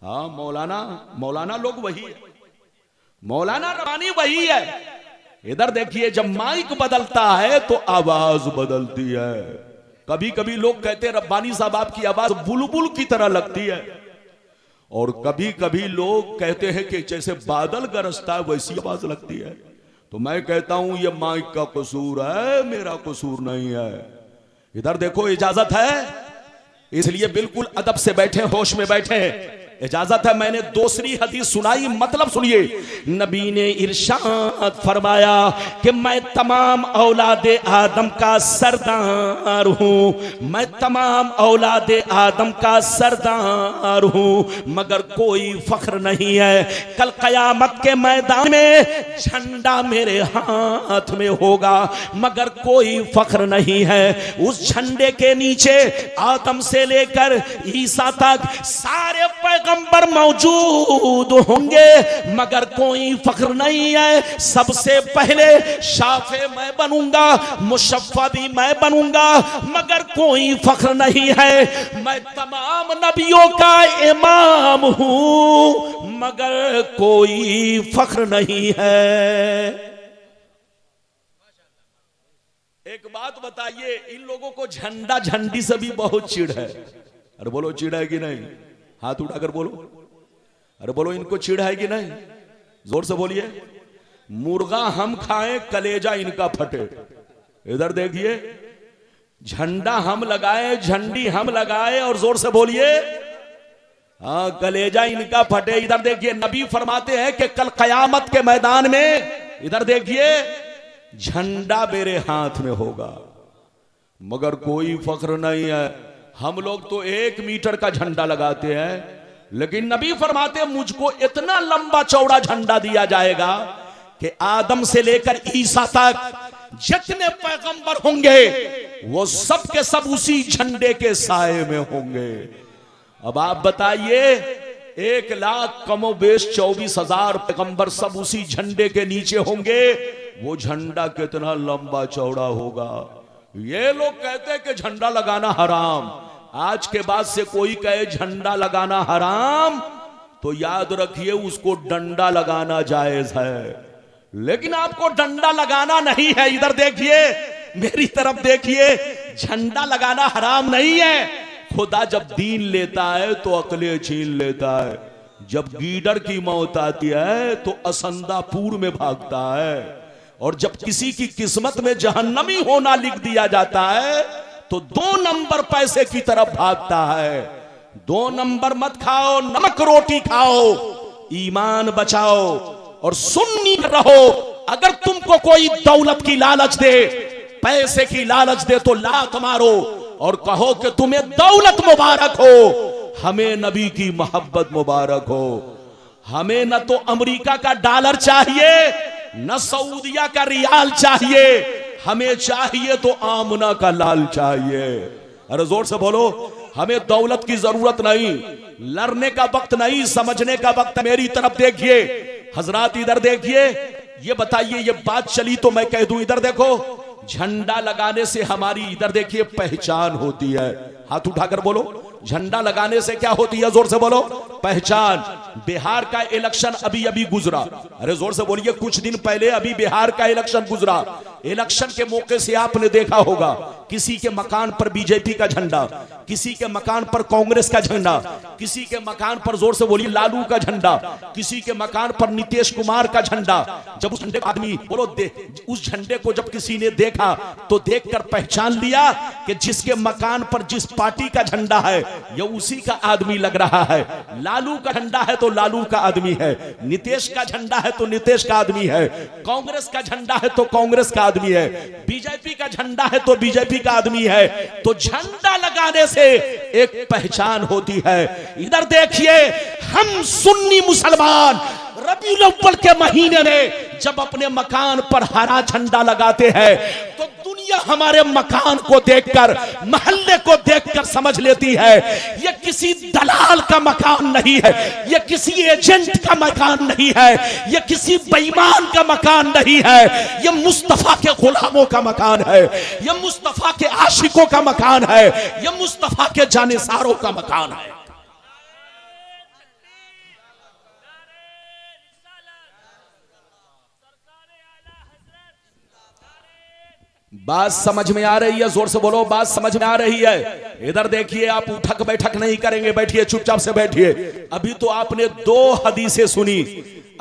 हाँ। मौलाना लोग वही है, मौलाना रबानी वही है। इधर देखिए, जब माइक बदलता है तो आवाज बदलती है। कभी कभी लोग कहते हैं रब्बानी साहब आपकी आवाज बुलबुल की तरह लगती है, और कभी कभी लोग कहते हैं कि जैसे बादल गरजता है वैसी आवाज लगती है। तो मैं कहता हूं ये माइक का कसूर है, मेरा कसूर नहीं है। इधर देखो, इजाजत है, इसलिए बिल्कुल अदब से बैठे, होश में बैठे। इजाजत है, मैंने दूसरी हदीस सुनाई, मतलब सुनिए। नबी ने इरशाद फरमाया कि मैं तमाम औलादे आदम का सरदार हूं, मैं तमाम औलादे आदम का सरदार हूं, मगर कोई फख्र नहीं है। कल कयामत के मैदान में झंडा मेरे हाथ में होगा, मगर कोई फख्र नहीं है। उस झंडे के नीचे आदम से लेकर ईसा तक सारे पैगंबर मौजूद होंगे, मगर कोई फख्र नहीं है। सबसे पहले शाफे मैं बनूंगा, मुशफ़्फ़ा भी मैं बनूंगा, मगर कोई फख्र नहीं है। मैं तमाम नबियों का इमाम हूं, मगर कोई फख्र नहीं है। एक बात बताइए, इन लोगों को झंडा झंडी से भी बहुत चिढ़ है। अरे बोलो, चिढ़ है कि नहीं? हाथ उठाकर बोलो। अरे बोलो, इनको चिढ़ है कि नहीं? जोर से बोलिए। मुर्गा हम खाएं, कलेजा इनका फटे। इधर देखिए, झंडा हम लगाए, झंडी हम लगाए, और जोर से बोलिए, हाँ, कलेजा इनका फटे। इधर देखिए, नबी फरमाते हैं कि कल कयामत के मैदान में, इधर देखिए, झंडा मेरे हाथ में होगा, मगर कोई फख्र नहीं है। हम लोग तो 1 मीटर का झंडा लगाते हैं, लेकिन नबी फरमाते हैं मुझको इतना लंबा चौड़ा झंडा दिया जाएगा कि आदम से लेकर ईसा तक जितने पैगंबर होंगे वो सब के सब उसी झंडे के साए में होंगे। अब आप बताइए, 1 लाख कमो बेश 24,000 पैगंबर सब उसी झंडे के नीचे होंगे, वो झंडा कितना लंबा चौड़ा होगा। ये लोग कहते हैं कि झंडा लगाना हराम। आज के बाद से कोई कहे झंडा लगाना हराम, तो याद रखिए उसको डंडा लगाना जायज है। लेकिन आपको डंडा लगाना नहीं है। इधर देखिए, मेरी तरफ देखिए, झंडा लगाना हराम नहीं है। खुदा जब दीन लेता है तो अकले छीन लेता है। जब गीदड़ की मौत आती है तो असंदापुर में भागता है, और जब किसी की किस्मत में जहन्नमी होना लिख दिया जाता है तो 2 नंबर पैसे की तरफ भागता है। 2 नंबर मत खाओ, नमक रोटी खाओ, ईमान बचाओ और सुन्नी रहो। अगर तुमको कोई दौलत की लालच दे, पैसे की लालच दे, तो लात मारो और कहो कि तुम्हें दौलत मुबारक हो, हमें नबी की मोहब्बत मुबारक हो। हमें न तो अमेरिका का डॉलर चाहिए, न सऊदिया का रियाल चाहिए, हमें चाहिए तो आमना का लाल चाहिए। अरे जोर से बोलो, हमें दौलत की जरूरत नहीं, लड़ने का वक्त नहीं, समझने का वक्त। मेरी तरफ देखिए हजरात, इधर देखिए, ये बताइए, ये बात चली तो मैं कह दूं। इधर देखो, झंडा लगाने से हमारी, इधर देखिए, पहचान होती है। हाथ उठाकर बोलो, झंडा लगाने से क्या होती है? जोर से बोलो, पहचान। बिहार का इलेक्शन अभी अभी गुजरा। अरे जोर से बोलिए, कुछ दिन पहले अभी बिहार का इलेक्शन गुजरा। इलेक्शन के मौके से आपने देखा होगा, किसी के मकान पर बीजेपी का झंडा, किसी के मकान पर कांग्रेस का झंडा, किसी के मकान पर, जोर से बोलिए, लालू का झंडा, किसी के मकान पर नीतीश कुमार का झंडा। जब उस झंडे आदमी बोलो उस झंडे को जब किसी ने देखा तो देखकर पहचान लिया कि जिसके मकान पर जिस पार्टी का झंडा है ये उसी का आदमी लग रहा है। लालू का झंडा है तो लालू का आदमी है, नीतीश का झंडा है तो नीतीश का आदमी है, कांग्रेस का झंडा है तो कांग्रेस का आदमी है, बीजेपी का झंडा है तो बीजेपी का आदमी है। तो झंडा लगाने से एक पहचान होती है। इधर देखिए, हम सुन्नी मुसलमान रबीउल अव्वल के महीने में जब अपने मकान पर हरा झंडा लगाते हैं तो दुनिया हमारे मकान को देखकर, मोहल्ले को देखकर समझ लेती है ये किसी दलाल का मकान नहीं है, ये किसी एजेंट का मकान नहीं है, ये किसी बेईमान का मकान नहीं है, ये मुस्तफा के गुलामों का मकान है, ये मुस्तफा के आशिकों का मकान है, ये मुस्तफा के जानिसारों का मकान है। बात समझ में आ रही है? जोर से बोलो, बात समझ में आ रही है? इधर देखिए, आप उठक बैठक नहीं करेंगे, बैठिए, चुपचाप से बैठिए। अभी तो आपने 2 हदीसें सुनी,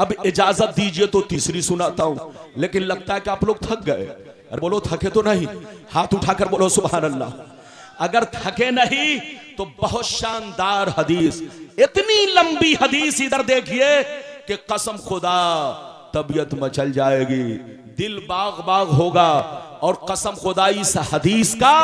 अब इजाजत दीजिए तो तीसरी सुनाता हूं, लेकिन लगता है कि आप लोग थक गए। अरे बोलो, थके तो नहीं? हाथ उठाकर बोलो सुभान अल्लाह। अगर थके नहीं तो बहुत शानदार हदीस, इतनी लंबी हदीस इधर देखिए कि कसम खुदा तबीयत मचल जाएगी, दिल बाग बाग होगा। और कसम खुदा इस हदीस का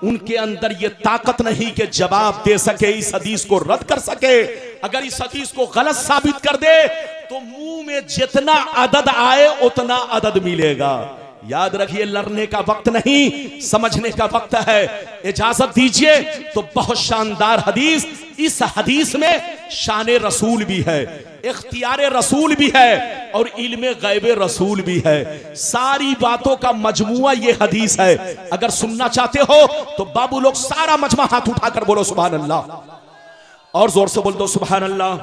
उनके अंदर ये ताकत नहीं कि जवाब दे सके, इस हदीस को रद्द कर सके। अगर इस हदीस को गलत साबित कर दे तो मुंह में जितना अदद आए उतना अदद मिलेगा। याद रखिए, लड़ने का वक्त नहीं, समझने का वक्त है। इजाजत दीजिए तो बहुत शानदार हदीस, इस हदीस में शान रसूल भी है, इख्तियार रसूल भी है और इल्मे गैबे रसूल भी है। सारी बातों का मजमुआ ये हदीस है। अगर सुनना चाहते हो तो बाबू लोग सारा मजमा हाथ उठाकर बोलो सुभान अल्लाह, और जोर से बोल दो सुभान अल्लाह,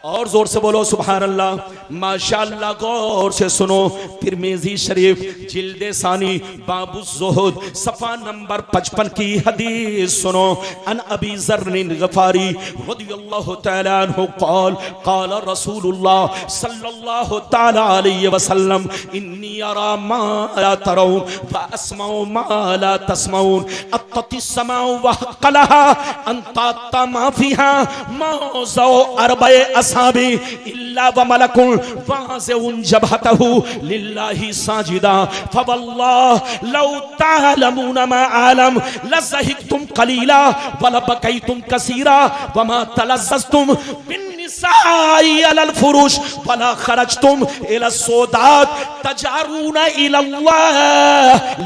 और जोर से बोलो सुभान अल्लाह। माशाअल्लाह, गौर से सुनो, तिरमिज़ी शरीफ जिल्दे सानी बाबू ज़ुहद सफ़ा नंबर 55 की हदीस सुनो। अन अबी ज़र्रिन गफ़ारी रज़ियल्लाहु तआला अन्हु क़ाल क़ाल रसूलुल्लाह सल्लल्लाहु तआला अलैहि वसल्लम इन्नी अरा मा ला तरौन व अस्माउ मा ला तस्माउन अत्ततिस समाउ व हक़लहा अंता मा फ़ीहा मौज़ौ अरबए साबी इल्ला व मलकुन वाज़िउन जबहतहु लिल्लाहि साजिदा फवल्लाह लौ तअलमून मा आलम लज़हिकतुम कलीला व लबकैतुम कसीरा व मा तलज़्ज़ज़तुम बिन्निसाई अलल फुरुश व ला खरजतुम इला सोदात तजारून इलल्लाह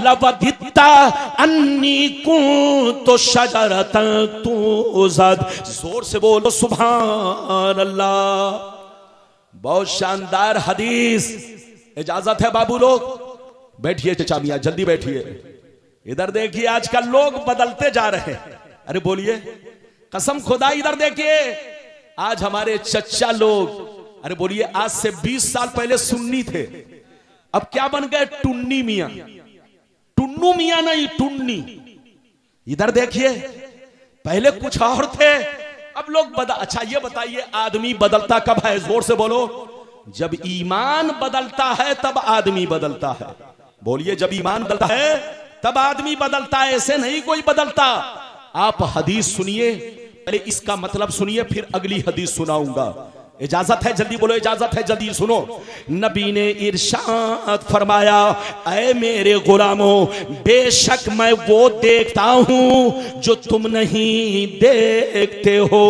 लवदित्ता अन्नी कुन्तु शजरतन तुज़द। जोर से बोलो सुभान अल्लाह। बहुत शानदार हदीस। इजाजत है बाबू लोग, बैठिए चचा मियां, जल्दी बैठिए। इधर देखिए, आजकल लोग बदलते जा रहे हैं। अरे बोलिए कसम खुदा। इधर देखिए, आज हमारे चचा लोग, अरे बोलिए, आज से 20 साल पहले सुन्नी थे, अब क्या बन गए? टुन्नी मियां। टुन्नू मियां नहीं, टुन्नी। इधर देखिए, पहले कुछ और थे, अब लोग अच्छा ये बताइए, आदमी बदलता कब है? जोर से बोलो। जब ईमान बदलता है तब आदमी बदलता है। बोलिए, जब ईमान बदलता है तब आदमी बदलता है, ऐसे नहीं कोई बदलता। आप हदीस सुनिए, पहले इसका मतलब सुनिए, फिर अगली हदीस सुनाऊंगा। इजाजत है? जल्दी बोलो, इजाजत है? जल्दी सुनो। नबी ने इरशाद फरमाया, ऐ मेरे गुलामों, बेशक मैं वो देखता हूं जो तुम नहीं देखते हो,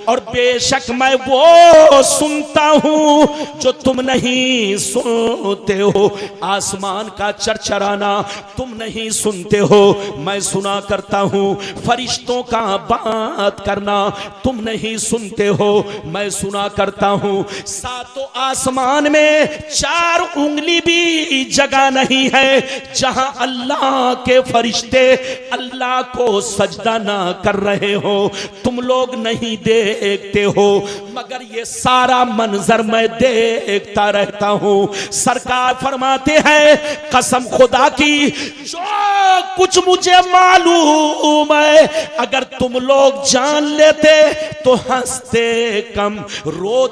और बेशक मैं वो सुनता हूं जो तुम नहीं सुनते हो। आसमान का चरचराना तुम नहीं सुनते हो, मैं सुना करता हूं। फरिश्तों का बात करना तुम नहीं सुनते हो, मैं सुना करता हूं। सातों आसमान में 4 उंगली भी जगह नहीं है जहां अल्लाह के फरिश्ते अल्लाह को सजदा ना कर रहे हो। तुम लोग नहीं देखते हो, मगर ये सारा मंजर मैं देखता रहता हूं। सरकार फरमाते हैं, कसम खुदा की, जो कुछ मुझे मालूम है अगर तुम लोग जान लेते तो हंसते कम, रोते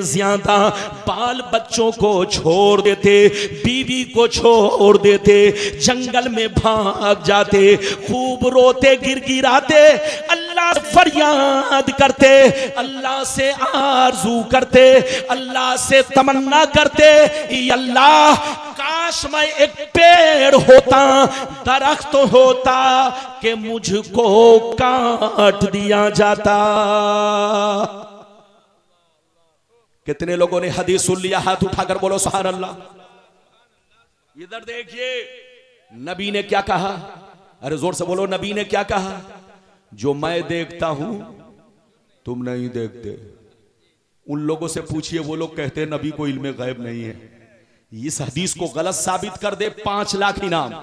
ज्यादा, बाल बच्चों को छोड़ देते, बीवी को छोड़ देते, जंगल में भाग जाते, खूब रोते गिड़गिड़ाते, अल्लाह से फरियाद करते, अल्लाह से आरज़ू करते, अल्लाह से तमन्ना करते, अल्लाह काश मैं एक पेड़ होता, दरख्त होता कि मुझको काट दिया जाता। कितने लोगों ने हदीस सुन लिया? हाथ उठाकर बोलो सुभान अल्लाह। इधर देखिए, नबी ने क्या कहा? अरे जोर से बोलो, नबी ने क्या कहा? जो मैं देखता हूं तुम नहीं देखते। उन लोगों से पूछिए, वो लोग कहते हैं नबी को इल्मे गैब नहीं है। इस हदीस को गलत साबित कर दे, 5 लाख इनाम।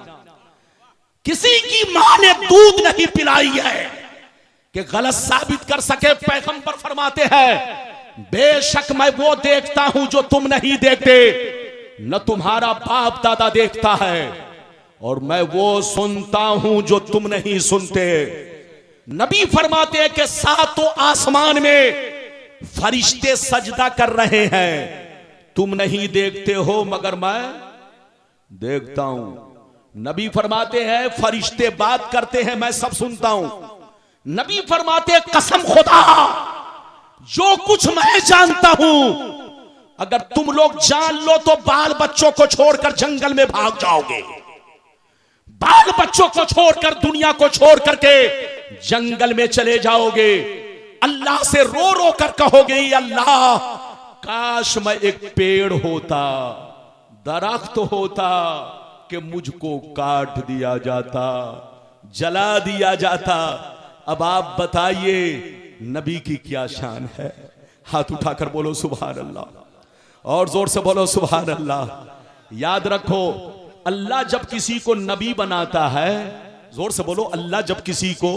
किसी की मां ने दूध नहीं पिलाई है कि गलत साबित कर सके। पैगंबर फरमाते हैं, बेशक मैं वो देखता हूं जो तुम नहीं देखते, न तुम्हारा बाप दादा देखता है, और मैं वो सुनता हूं जो तुम नहीं सुनते। नबी फरमाते हैं कि 7 आसमान में फरिश्ते सजदा कर रहे हैं, तुम नहीं देखते हो मगर मैं देखता हूं। नबी फरमाते हैं फरिश्ते बात करते हैं, मैं सब सुनता हूं। नबी फरमाते हैं कसम खुदा, जो कुछ मैं जानता हूं अगर तुम लोग जान लो तो बाल बच्चों को छोड़कर जंगल में भाग जाओगे। बाल बच्चों को छोड़कर, दुनिया को छोड़ करके जंगल में चले जाओगे। अल्लाह से रो रो कर कहोगे, अल्लाह काश मैं एक पेड़ होता, दरख्त होता कि मुझको काट दिया जाता, जला दिया जाता। अब आप बताइए नबी की क्या शान है। हाथ उठाकर बोलो सुभान अल्लाह, और जोर से बोलो सुभान अल्लाह। याद रखो, अल्लाह जब किसी को नबी बनाता है, जोर से बोलो, अल्लाह जब किसी को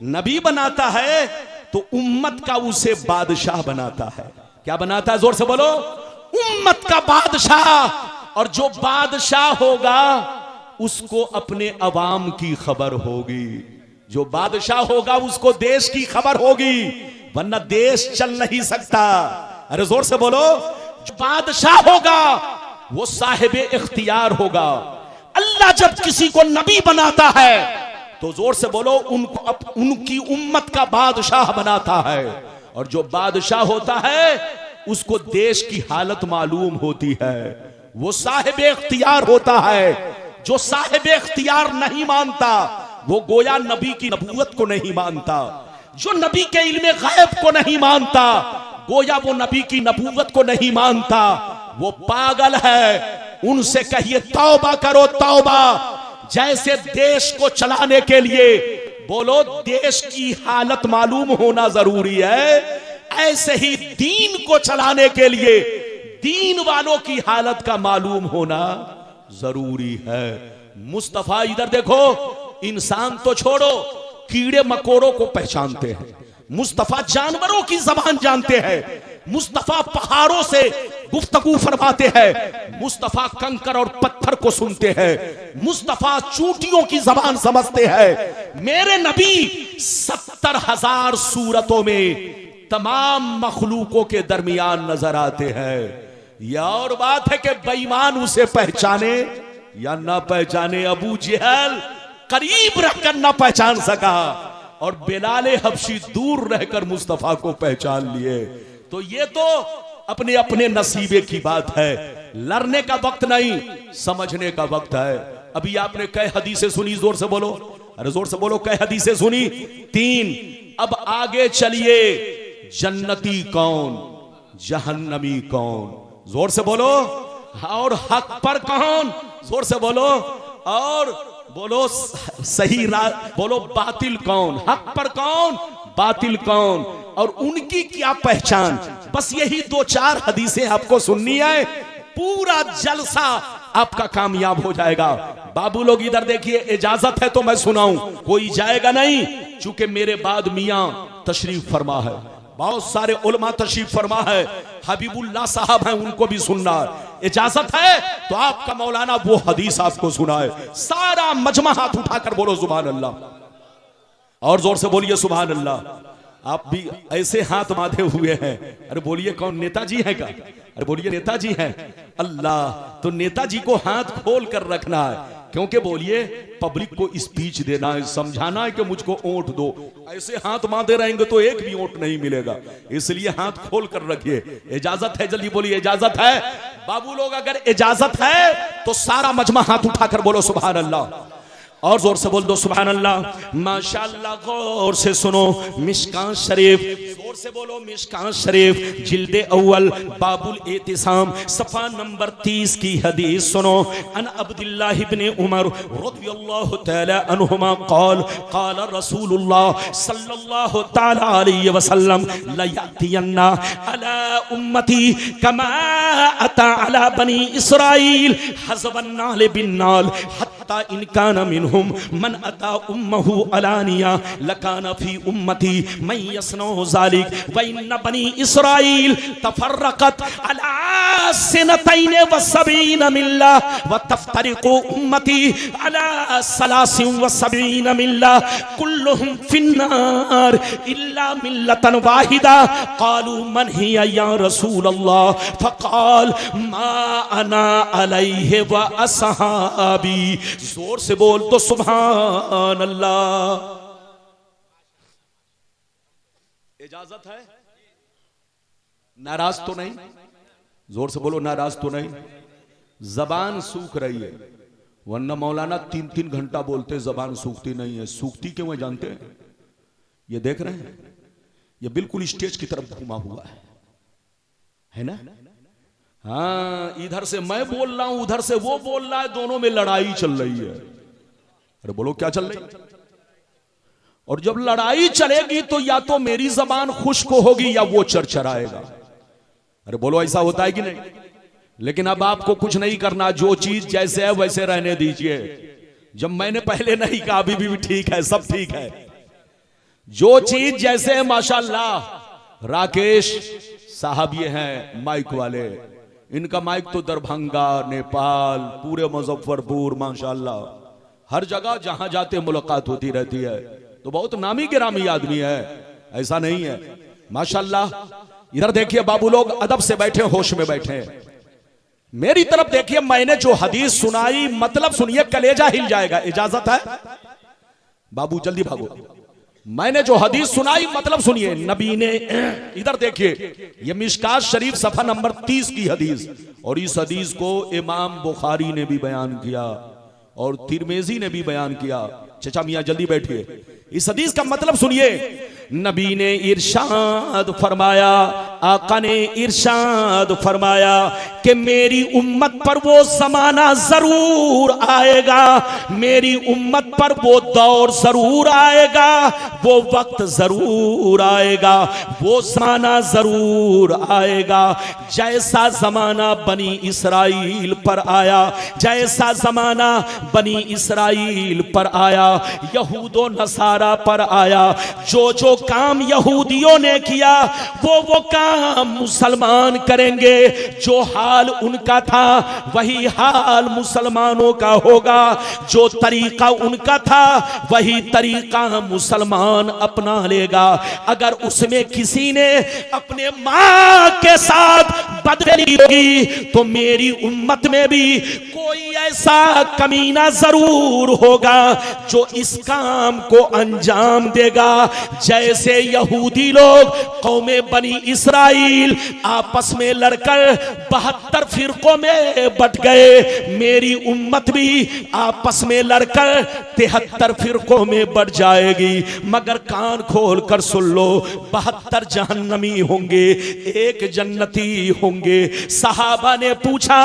नबी बनाता है तो उम्मत का उसे बादशाह बनाता है। क्या बनाता है? जोर से बोलो, उम्मत का बादशाह। और जो बादशाह होगा उसको अपने अवाम की खबर होगी। जो बादशाह होगा उसको देश की खबर होगी, वरना देश चल नहीं सकता। अरे जोर से बोलो, जो बादशाह होगा वो साहिब इख्तियार होगा। अल्लाह जब किसी को नबी बनाता है तो जोर से बोलो, उनको उनकी उम्मत का बादशाह बनाता है। और जो बादशाह होता है उसको देश की हालत मालूम होती है, वो साहिब इख्तियार होता है। जो साहिब इख्तियार नहीं मानता वो गोया नबी की नबूवत को नहीं मानता। जो नबी के इल्मे गैब को नहीं मानता गोया वो नबी की नबूवत को नहीं मानता, वो पागल है। उनसे कहिए तौबा करो तौबा। जैसे देश को चलाने के लिए बोलो देश की हालत मालूम होना जरूरी है, ऐसे ही दीन को चलाने के लिए दीन वालों की हालत का मालूम होना जरूरी है। मुस्तफा इधर देखो, इंसान तो छोड़ो, कीड़े मकोड़ों को पहचानते हैं। मुस्तफा जानवरों की जबान जानते हैं। मुस्तफा पहाड़ों से गुफ्तगू फरमाते हैं। मुस्तफा कंकर और पत्थर को सुनते हैं। मुस्तफा चूंटियों की जबान समझते हैं। मेरे नबी 70,000 सूरतों में तमाम मखलूकों के दरमियान नजर आते हैं। यह और बात है कि बेईमान उसे पहचाने या ना पहचाने। अबू जहल करीब रहकर ना पहचान सका और बिलाल हबशी दूर रहकर मुस्तफा को पहचान लिए। तो ये तो अपने अपने नसीबे की बात है। लड़ने का वक्त नहीं, समझने का वक्त है। अभी आपने कई हदीसें सुनी, जोर से बोलो, अरे जोर से बोलो, कई हदीसें सुनी? 3। अब आगे चलिए, जन्नती कौन, जहन्नमी कौन? जोर से बोलो। और हक पर कौन? जोर से बोलो। और बोलो सही रात, बोलो बातिल कौन, हक पर कौन, बातिल कौन, और उनकी क्या पहचान। बस यही 2-4 हदीसें आपको सुननी है, पूरा जलसा आपका कामयाब हो जाएगा। बाबू लोग इधर देखिए, इजाजत है तो मैं सुनाऊं, कोई जाएगा नहीं, चूंकि मेरे बाद मियां तशरीफ फरमा है, बहुत सारे उलमा तशरीफ फरमा है, हबीबुल्लाह साहब हैं, उनको भी सुनना है। इजाजत है तो आपका मौलाना वो हदीस आपको सुनाए। सारा मजमा हाथ उठाकर बोलो सुभान अल्लाह, और जोर से बोलिए सुभान अल्लाह। आप भी ऐसे हाथ बांधे हुए हैं, अरे बोलिए कौन, नेताजी है क्या? अरे बोलिए नेताजी हैं। अल्लाह, तो नेताजी को हाथ खोल कर रखना है, क्योंकि बोलिए पब्लिक को स्पीच देना है, समझाना है कि मुझको वोट दो। ऐसे हाथ बांधे रहेंगे तो एक भी वोट नहीं मिलेगा, इसलिए हाथ खोल कर रखिए। इजाजत है? जल्दी बोलिए इजाजत है? बाबू लोग अगर इजाजत है तो सारा मजमा हाथ उठाकर बोलो सुभान अल्लाह, और जोर से बोल दो सुभान अल्लाह। माशाअल्लाह, गौर से सुनो, मिशकान शरीफ, जोर से बोलो मिशकान शरीफ, जिल्दे अव्वल, बाबुल एतिसाम, सफा नंबर 30 की हदीस सुनो। अन अब्दुल्लाह इब्न उमर रज़ियल्लाहु तआला अन्हुमा क़ाल क़ाल रसूलुल्लाह सल्लल्लाहु तआला अलैहि वसल्लम ला यातियन्ना अला उम्मती कमा अता अला बनी इस्राईल हज़बन नाल बिन नाल हत्ता इन काना मिनहुम मन अता उम्महु अलानिया लकाना फी उम्मती मैं यसनो ज़ालिक व इन बनी इस्राईल तफर्रकत अला सिनतैन व सबीन मिल्ला व तफ्तरिकु उम्मती अला सलासिन व सबीन मिल्ला कुल्लुहुम फिन्नार इल्ला मिल्लतन वाहिदा क़ालू मन हिया या रसूल अल्लाह फ़क़ाल मा अना अलैहि व असहाबी। जोर से बोल तो सुभान अल्लाह। इजाजत है? नाराज तो नहीं? जोर से बोलो नाराज तो नहीं। जबान सूख रही है, वरना मौलाना 3-3 घंटा बोलते जबान सूखती नहीं है। सूखती क्यों है जानते हैं? ये देख रहे हैं, ये बिल्कुल स्टेज की तरफ घुमा हुआ है ना? हाँ, इधर से मैं बोल रहा हूं, उधर से वो बोल रहा है, दोनों में लड़ाई चल रही है। अरे बोलो क्या चल रही है? और जब लड़ाई चलेगी तो या तो मेरी जबान खुश्क होगी या वो चरचराएगा। अरे बोलो ऐसा होता है कि नहीं? लेकिन अब आपको कुछ नहीं करना, जो चीज जैसे है वैसे रहने दीजिए। जब मैंने पहले नहीं कहा, अभी भी ठीक है, सब ठीक है। जो चीज जैसे है माशाल्लाह। राकेश साहब ये हैं माइक वाले, इनका माइक तो दरभंगा, नेपाल, पूरे मुजफ्फरपुर माशाल्लाह हर जगह जहां जाते मुलाकात होती रहती है। तो बहुत नामी गिरामी आदमी है, ऐसा नहीं है माशाल्लाह। इधर देखिए बाबू लोग अदब से बैठे, होश में बैठे। मेरी तरफ देखिए, मैंने जो हदीस सुनाई मतलब सुनिए, कलेजा हिल जाएगा। इजाजत है बाबू? जल्दी भागो। मैंने जो हदीस सुनाई मतलब सुनिए। नबी ने, इधर देखिए, ये मिशकात शरीफ सफा नंबर 30 की हदीस, और इस हदीस को इमाम बुखारी ने भी बयान किया और तिरमिजी ने भी बयान किया। चचा मियां जल्दी बैठिए। इस हदीस का मतलब सुनिए। नबी ने इरशाद फरमाया, आका ने इरशाद फरमाया कि मेरी उम्मत पर वो जमाना जरूर आएगा, मेरी उम्मत पर वो दौर जरूर आएगा, वो वक्त जरूर आएगा, वो जमाना जरूर आएगा जैसा जमाना बनी इसराइल पर आया, जैसा जमाना बनी इसराइल पर आया, यहूदो नसारा पर आया। जो जो काम यहूदियों ने किया वो काम मुसलमान करेंगे। जो हाल उनका था वही हाल मुसलमानों का होगा। जो तरीका उनका था वही तरीका मुसलमान अपना लेगा। अगर उसमें किसी ने अपने मां के साथ बदली होगी तो मेरी उम्मत में भी कोई ऐसा कमीना जरूर होगा जो इस काम को अंजाम देगा। जैसे यहूदी लोग कौमे बनी इसराइल आपस में लड़कर 72 फिरकों में बट गए, मेरी उम्मत भी आपस में लड़कर 73 फिरकों में बट जाएगी। मगर कान खोल कर सुन लो, 72 जहन्नमी होंगे, एक जन्नती होंगे। सहाबा ने पूछा,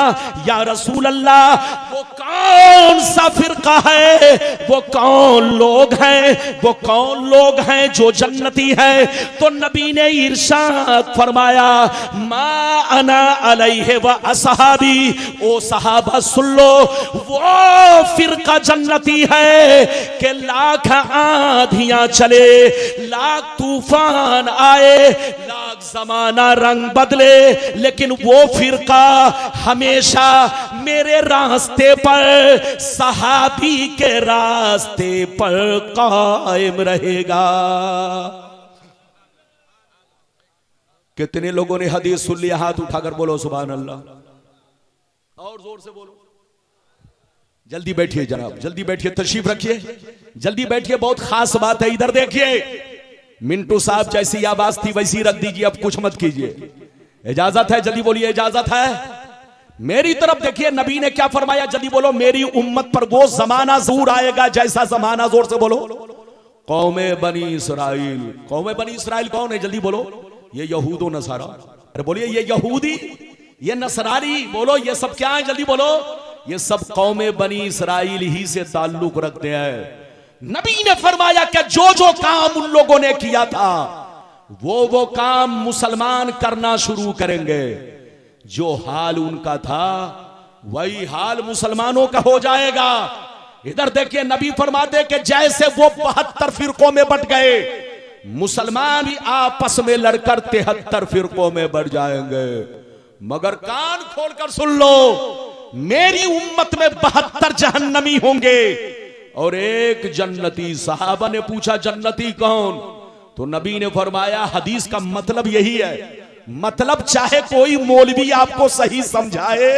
या रसूल अल्लाह वो कौन सा फिरका है, वो कौन लोग हैं, वो कौन लोग हैं जो जन्नती है? तो नबी ने इरशाद फरमाया, मा अना अलैहि व असहाबी। ओ सहाबा सुन लो, वो फिरका जन्नती है कि लाख आंधियां चले, लाख तूफान आए, लाख जमाना रंग बदले, लेकिन वो फिरका हमेशा मेरे रास्ते पर, सहाबी के रास्ते पर कायम रहेगा। कितने लोगों ने हदीस सुन लिया? हाथ उठाकर बोलो सुभान अल्लाह, और जोर से बोलो। जल्दी बैठिए जनाब, जल्दी बैठिए, तशरीफ रखिए, जल्दी बैठिए, बहुत खास बात है। इधर देखिए, मिंटू साहब जैसी आवाज थी वैसी रख दीजिए, अब कुछ मत कीजिए। इजाजत है? जल्दी बोलिए, इजाजत है? मेरी तरफ देखिए, नबी ने क्या फरमाया? जल्दी बोलो, मेरी उम्मत पर वो जमाना जरूर आएगा जैसा जमाना, जोर से बोलो, कौमे बनी इसराइल। कौमे बनी इसराइल कौन है? जल्दी बोलो। ये यहूदो नसारा। अरे बोलिए, ये यहूदी, ये नसरानी, बोलो ये सब क्या है? जल्दी बोलो। ये सब कौमे बनी इसराइल ही से ताल्लुक रखते हैं। नबी ने फरमाया कि जो जो काम उन लोगों ने किया था वो काम मुसलमान करना शुरू करेंगे। जो हाल उनका था वही हाल मुसलमानों का हो जाएगा। इधर देखिए, नबी फरमाते कि जैसे वो 72 फिरकों में बट गए, मुसलमान भी आपस में लड़कर 73 फिरकों में बढ़ जाएंगे। मगर कान खोलकर सुन लो, मेरी उम्मत में 72 जहन्नमी होंगे और एक जन्नती। सहाबा ने पूछा जन्नती कौन? तो नबी ने फरमाया हदीस का मतलब यही है, मतलब चाहे कोई मौलवी आपको सही समझाए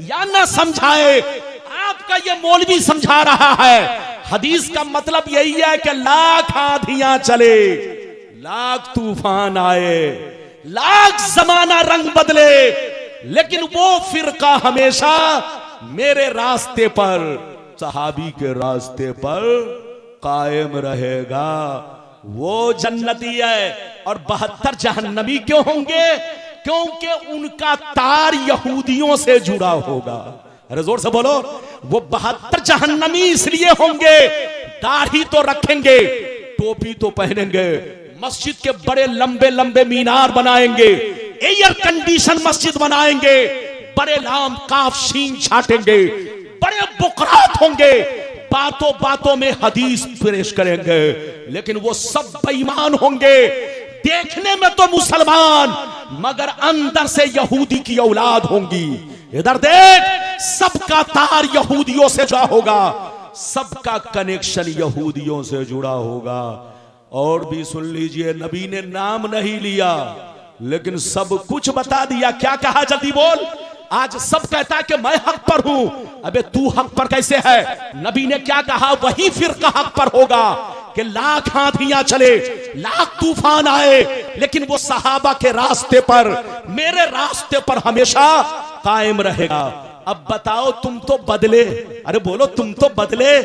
या ना समझाए, आपका ये मौलवी समझा रहा है, हदीस का मतलब यही है कि लाख आंधियां चले, लाख तूफान आए, लाख जमाना रंग बदले, लेकिन वो फिरका हमेशा मेरे रास्ते पर, सहाबी के रास्ते पर कायम रहेगा, वो जन्नती है। और 72 जहन्नमी क्यों होंगे? क्योंकि उनका तार यहूदियों से जुड़ा होगा। अरे जोर से बोलो, वो 72 जहन्नमी इसलिए होंगे, दाढ़ी तो रखेंगे, टोपी तो पहनेंगे, मस्जिद के बड़े लंबे लंबे मीनार बनाएंगे, एयर कंडीशन मस्जिद बनाएंगे, बड़े लाम काफ शीन छाटेंगे, बड़े बुकरात होंगे, बातों बातों में हदीस पेश करेंगे, लेकिन वो सब बेईमान होंगे, देखने में तो मुसलमान मगर अंदर से यहूदी की औलाद होंगी। इधर देख, सबका तार यहूदियों से जुड़ा होगा, सबका कनेक्शन यहूदियों से जुड़ा होगा। और भी सुन लीजिए, नबी ने नाम नहीं लिया लेकिन सब कुछ बता दिया। क्या कहा? जल्दी बोल। आज सब कहता है कि मैं हक पर हूं, अबे तू हक पर कैसे है? नबी ने क्या कहा? वही फिरका हक पर होगा कि लाख आंधियां चले, लाख तूफान आए, लेकिन वो सहाबा के रास्ते पर, मेरे रास्ते पर हमेशा कायम रहेगा। अब बताओ, तुम तो बदले, अरे बोलो, तुम तो बदले,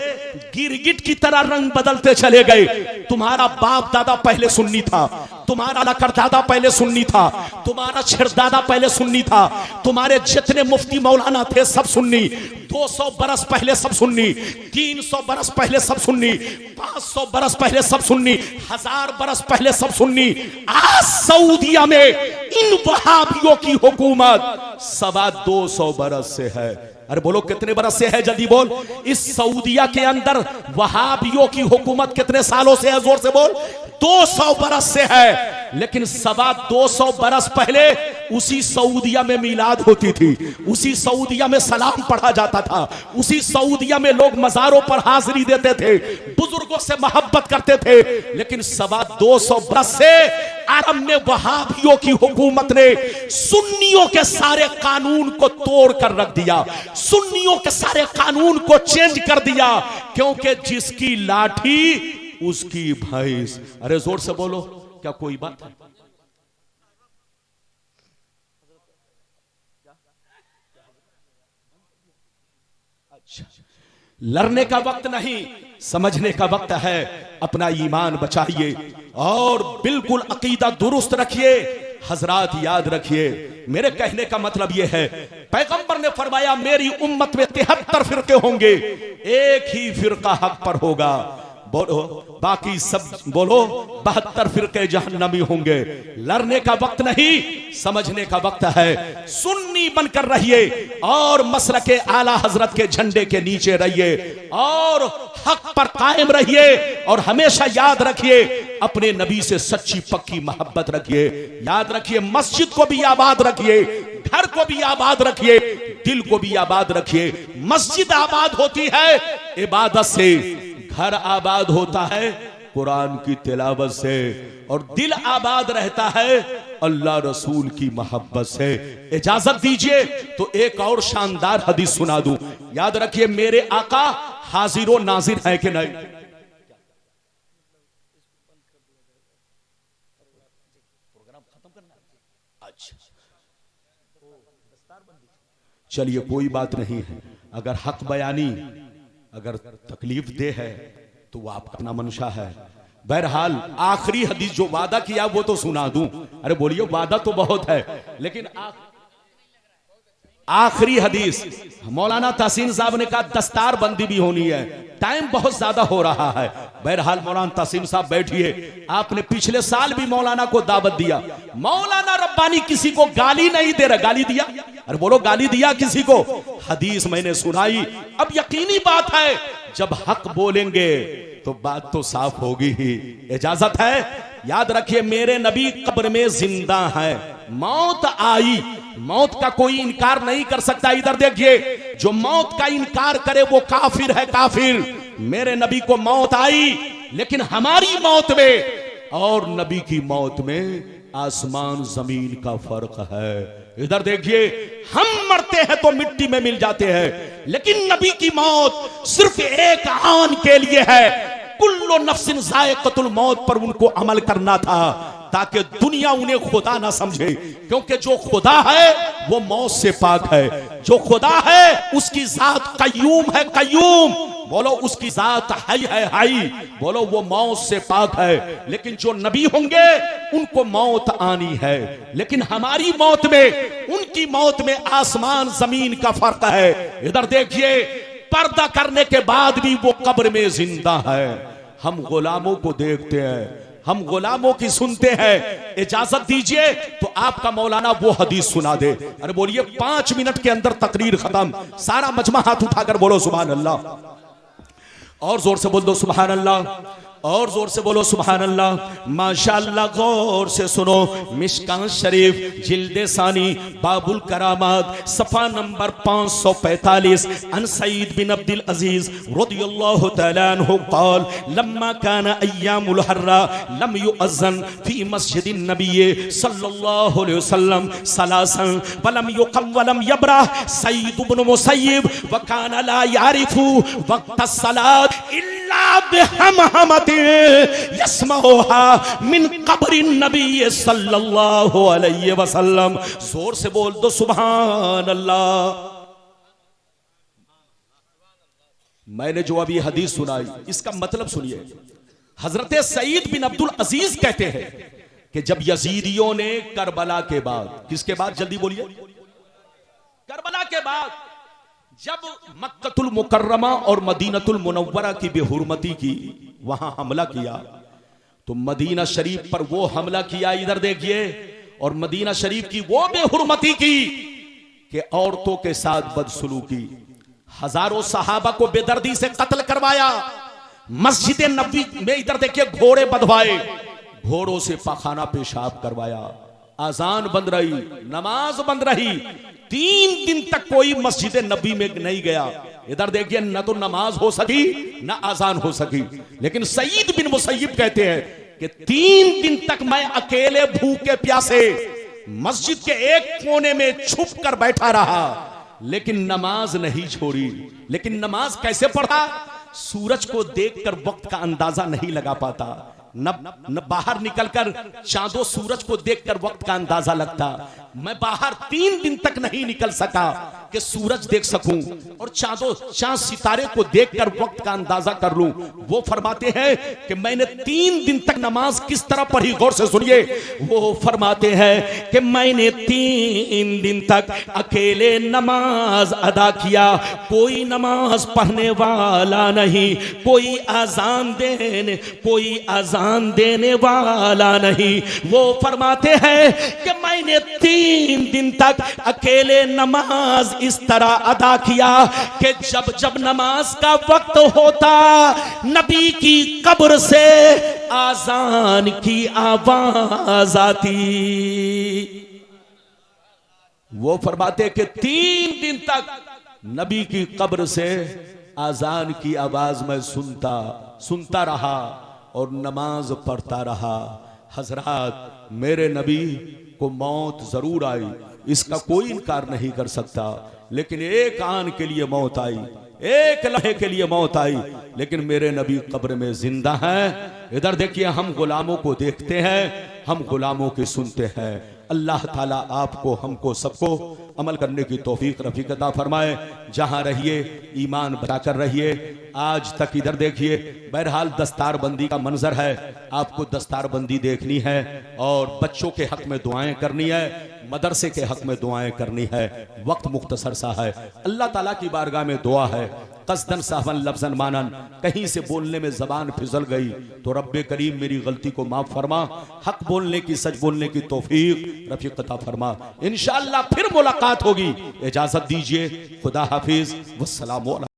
गिरगिट की तरह रंग बदलते चले गए। तुम्हारा बाप दादा पहले सुन्नी था, तुम्हारा लकड़दादा पहले सुन्नी था, तुम्हारा छिरदादा पहले सुन्नी था, तुम्हारे जितने मुफ्ती मौलाना थे सब सुन्नी, 200 बरस पहले सब सुन्नी, 300 बरस पहले सब सुन्नी, 500 बरस पहले सब सुन्नी, 1000 बरस पहले सब सुन्नी। आज सऊदिया में इन वहाबियों की हुकूमत 225 बरस से है। अरे बोलो, कितने बरस से है? जल्दी बोल। इस सऊदिया के अंदर वहाबियों की हुकूमत कितने सालों से है? जोर से बोल। 200 बरस से है। लेकिन 225 बरस पहले उसी सऊदिया में मिलाद होती थी, उसी सऊदिया में सलाम पढ़ा जाता था, उसी सऊदिया में लोग मजारों पर हाजिरी देते थे, बुजुर्गों से मोहब्बत करते थे। लेकिन 225 बरस से अरब में वहाबियों की हुकूमत ने सुन्नियों के सारे कानून को तोड़ कर रख दिया, सुन्नियों के सारे कानून को चेंज कर दिया, क्योंकि जिसकी लाठी उसकी भैंस। अरे जोर से बोलो, क्या कोई बात है? अच्छा, लड़ने का वक्त नहीं, समझने का वक्त है। अपना ईमान बचाइए और बिल्कुल अकीदा दुरुस्त रखिए। हजरात याद रखिए, मेरे कहने का मतलब यह है, पैगंबर ने फरमाया मेरी उम्मत में 73 फिरके होंगे, एक ही फिरका हक पर होगा। बोलो, बाकी सब बोलो 72 फिरके जहन्नमी होंगे। लड़ने का वक्त नहीं, समझने का वक्त है। सुन्नी बनकर रहिए और मसलके आला हजरत के झंडे के नीचे रहिए और हक पर कायम रहिए। और हमेशा याद रखिए, अपने नबी से सच्ची पक्की मोहब्बत रखिए। याद रखिए, मस्जिद को भी आबाद रखिए, घर को भी आबाद रखिए, दिल को भी आबाद रखिए। मस्जिद आबाद होती है इबादत से, घर आबाद होता है कुरान की तिलावत से, और दिल आबाद रहता है अल्लाह रसूल की मोहब्बत से। इजाजत दीजिए तो एक और शानदार हदीस सुना दूं। याद रखिए, मेरे आका हाजिर व नाजिर है कि नहीं? अच्छा, चलिए कोई बात नहीं है। अगर हक बयानी अगर तकलीफ दे है तो वो आपका अपना मंशा है। बहरहाल आखिरी हदीस जो वादा किया वो तो सुना दूं। अरे बोलिए, वादा तो बहुत है, लेकिन आखिरी हदीस मौलाना तहसीन साहब ने कहा दस्तार बंदी भी होनी है, टाइम बहुत ज्यादा हो रहा है। बहरहाल मौलाना तहसीन साहब बैठिए। आपने पिछले साल भी मौलाना को दावत दिया। मौलाना रब्बानी किसी को गाली नहीं दे रहा। गाली दिया? अरे बोलो, गाली दिया किसी को? हदीस मैंने सुनाई। अब यकीनी बात है, जब हक बोलेंगे तो बात तो साफ होगी ही। इजाजत है? याद रखिए, मेरे नबी कब्र में जिंदा है, मौत आई मौत का कोई इनकार नहीं कर सकता। इधर देखिए, जो मौत का इनकार करे वो काफिर है, काफिर। मेरे नबी को मौत आई, लेकिन हमारी मौत में और नबी की मौत में आसमान जमीन का फर्क है। इधर देखिए, हम मरते हैं तो मिट्टी में मिल जाते हैं, लेकिन नबी की मौत सिर्फ एक आन के लिए है। कुल्लु नफ्सिन ज़ाइक़तुल मौत पर उनको अमल करना था, ताकि दुनिया उन्हें खुदा ना समझे, क्योंकि जो खुदा है वो मौत से पाक है। जो खुदा है उसकी जात कय्यूम है, कय्यूम। बोलो उसकी जात हई है, हई। बोलो वो मौत से पाक है। लेकिन जो नबी होंगे उनको मौत आनी है, लेकिन हमारी मौत में उनकी मौत में आसमान जमीन का फर्क है। इधर देखिए, पर्दा करने के बाद भी वो कब्र में जिंदा है। हम गुलामों को देखते हैं, हम गुलामों की सुनते हैं। इजाजत दीजिए तो आपका मौलाना वो हदीस सुना दे। अरे बोलिए, 5 मिनट के अंदर तकरीर खत्म। सारा मजमा हाथ उठाकर बोलो सुभान अल्लाह, और जोर से बोल दो सुभान अल्लाह, और जोर से बोलो सुभान अल्लाह। माशाअल्लाह, गौर से सुनो। मिशकात शरीफ जिल्दे सानी बाबुल करामात सफा नंबर 545। अन सईद बिन अब्दुल अजीज रदियल्लाहु तआला अन्हु क़ाल लम्मा काना अय्यामुल हर्रा लम युअज़्ज़न फी मस्जिदिन नबी सल्लल्लाहु अलैहि वसल्लम सलासन वलम युक़म वलम यबरह सईद इब्न मुसय्यब व काना ला यारिफु वक्त सलात इल्ला बिहमहमत यस्मऊहा मिन क़ब्रिन नबी सल्लल्लाहु अलैहि वसल्लम। जोर से बोल दो सुभान अल्लाह। मैंने जो अभी हदीस सुनाई, इसका मतलब सुनिए। हजरत सईद बिन अब्दुल अजीज कहते हैं कि जब यजीदियों ने करबला के बाद, किसके बाद, जल्दी बोलिए, करबला के बाद जब मक्कतुल मुकर्रमा और मदीनतुल मुनव्वरा की बेहुरमती की, वहां हमला किया, तो मदीना शरीफ पर वो हमला किया, इधर देखिए, और मदीना शरीफ की वो बेहुरमती की कि औरतों के साथ बदसलूकी, हजारों सहाबा को बेदर्दी से कत्ल करवाया। मस्जिद नबी में इधर देखिए घोड़े बंधवाए, घोड़ों से पखाना पेशाब करवाया। आजान बंद रही, नमाज बंद रही। 3 दिन तक कोई मस्जिद नबी में नहीं गया। इधर देखिए, न तो नमाज हो सकी न आजान हो सकी। लेकिन सईद बिन मुसय्यब कहते हैं कि 3 दिन तक मैं अकेले भूखे प्यासे मस्जिद के एक कोने में छुप कर बैठा रहा, लेकिन नमाज नहीं छोड़ी। लेकिन नमाज कैसे पढ़ा? सूरज को देखकर वक्त का अंदाजा नहीं लगा पाता, न बाहर निकलकर चांदो सूरज को देखकर वक्त का अंदाजा लगता। मैं बाहर 3 दिन तक नहीं निकल सका कि सूरज देख सकूं और चांद सितारे को देखकर वक्त का अंदाजा कर लूं। वो फरमाते हैं कि मैंने 3 दिन तक नमाज किस तरह पढ़ी, गौर से सुनिए। वो फरमाते हैं कि मैंने 3 दिन तक अकेले नमाज अदा किया, कोई नमाज पढ़ने वाला नहीं, कोई आजान देने वाला नहीं। वो फरमाते हैं कि मैंने 3 दिन तक अकेले नमाज इस तरह अदा किया कि जब जब नमाज का वक्त होता, नबी की कब्र से आजान की आवाज आती। वो फरमाते कि 3 दिन तक नबी की कब्र से आजान की आवाज में सुनता रहा और नमाज पढ़ता रहा। हजरात, मेरे नबी को मौत जरूर आई, इसका कोई इनकार नहीं कर सकता, लेकिन एक आन के लिए मौत आई, एक लम्हे के लिए मौत आई, लेकिन मेरे नबी कब्र में जिंदा हैं। इधर देखिए, हम गुलामों को देखते हैं, हम गुलामों के सुनते हैं। अल्लाह ताला आपको, हमको, सबको अमल करने की तौफीक रफीक अता फरमाए। जहां रहिए ईमान बचाकर रहिए। आज तक इधर देखिए, बहरहाल दस्तारबंदी का मंजर है, आपको दस्तारबंदी देखनी है और बच्चों के हक में दुआएं करनी है, मदरसे के हक में दुआएं करनी है। वक्त मुख्तसर सा है, अल्लाह ताला की बारगाह में दुआ है, कसदन साहबन लफ्जन मानन, कहीं से बोलने में जबान फिसल गई तो रब्बे करीम मेरी गलती को माफ फरमा, हक बोलने की, सच बोलने की तौफीक रफीक अता फरमा। इंशाअल्लाह फिर मुलाकात होगी। इजाजत दीजिए, खुदा हाफिज, वस्सलाम।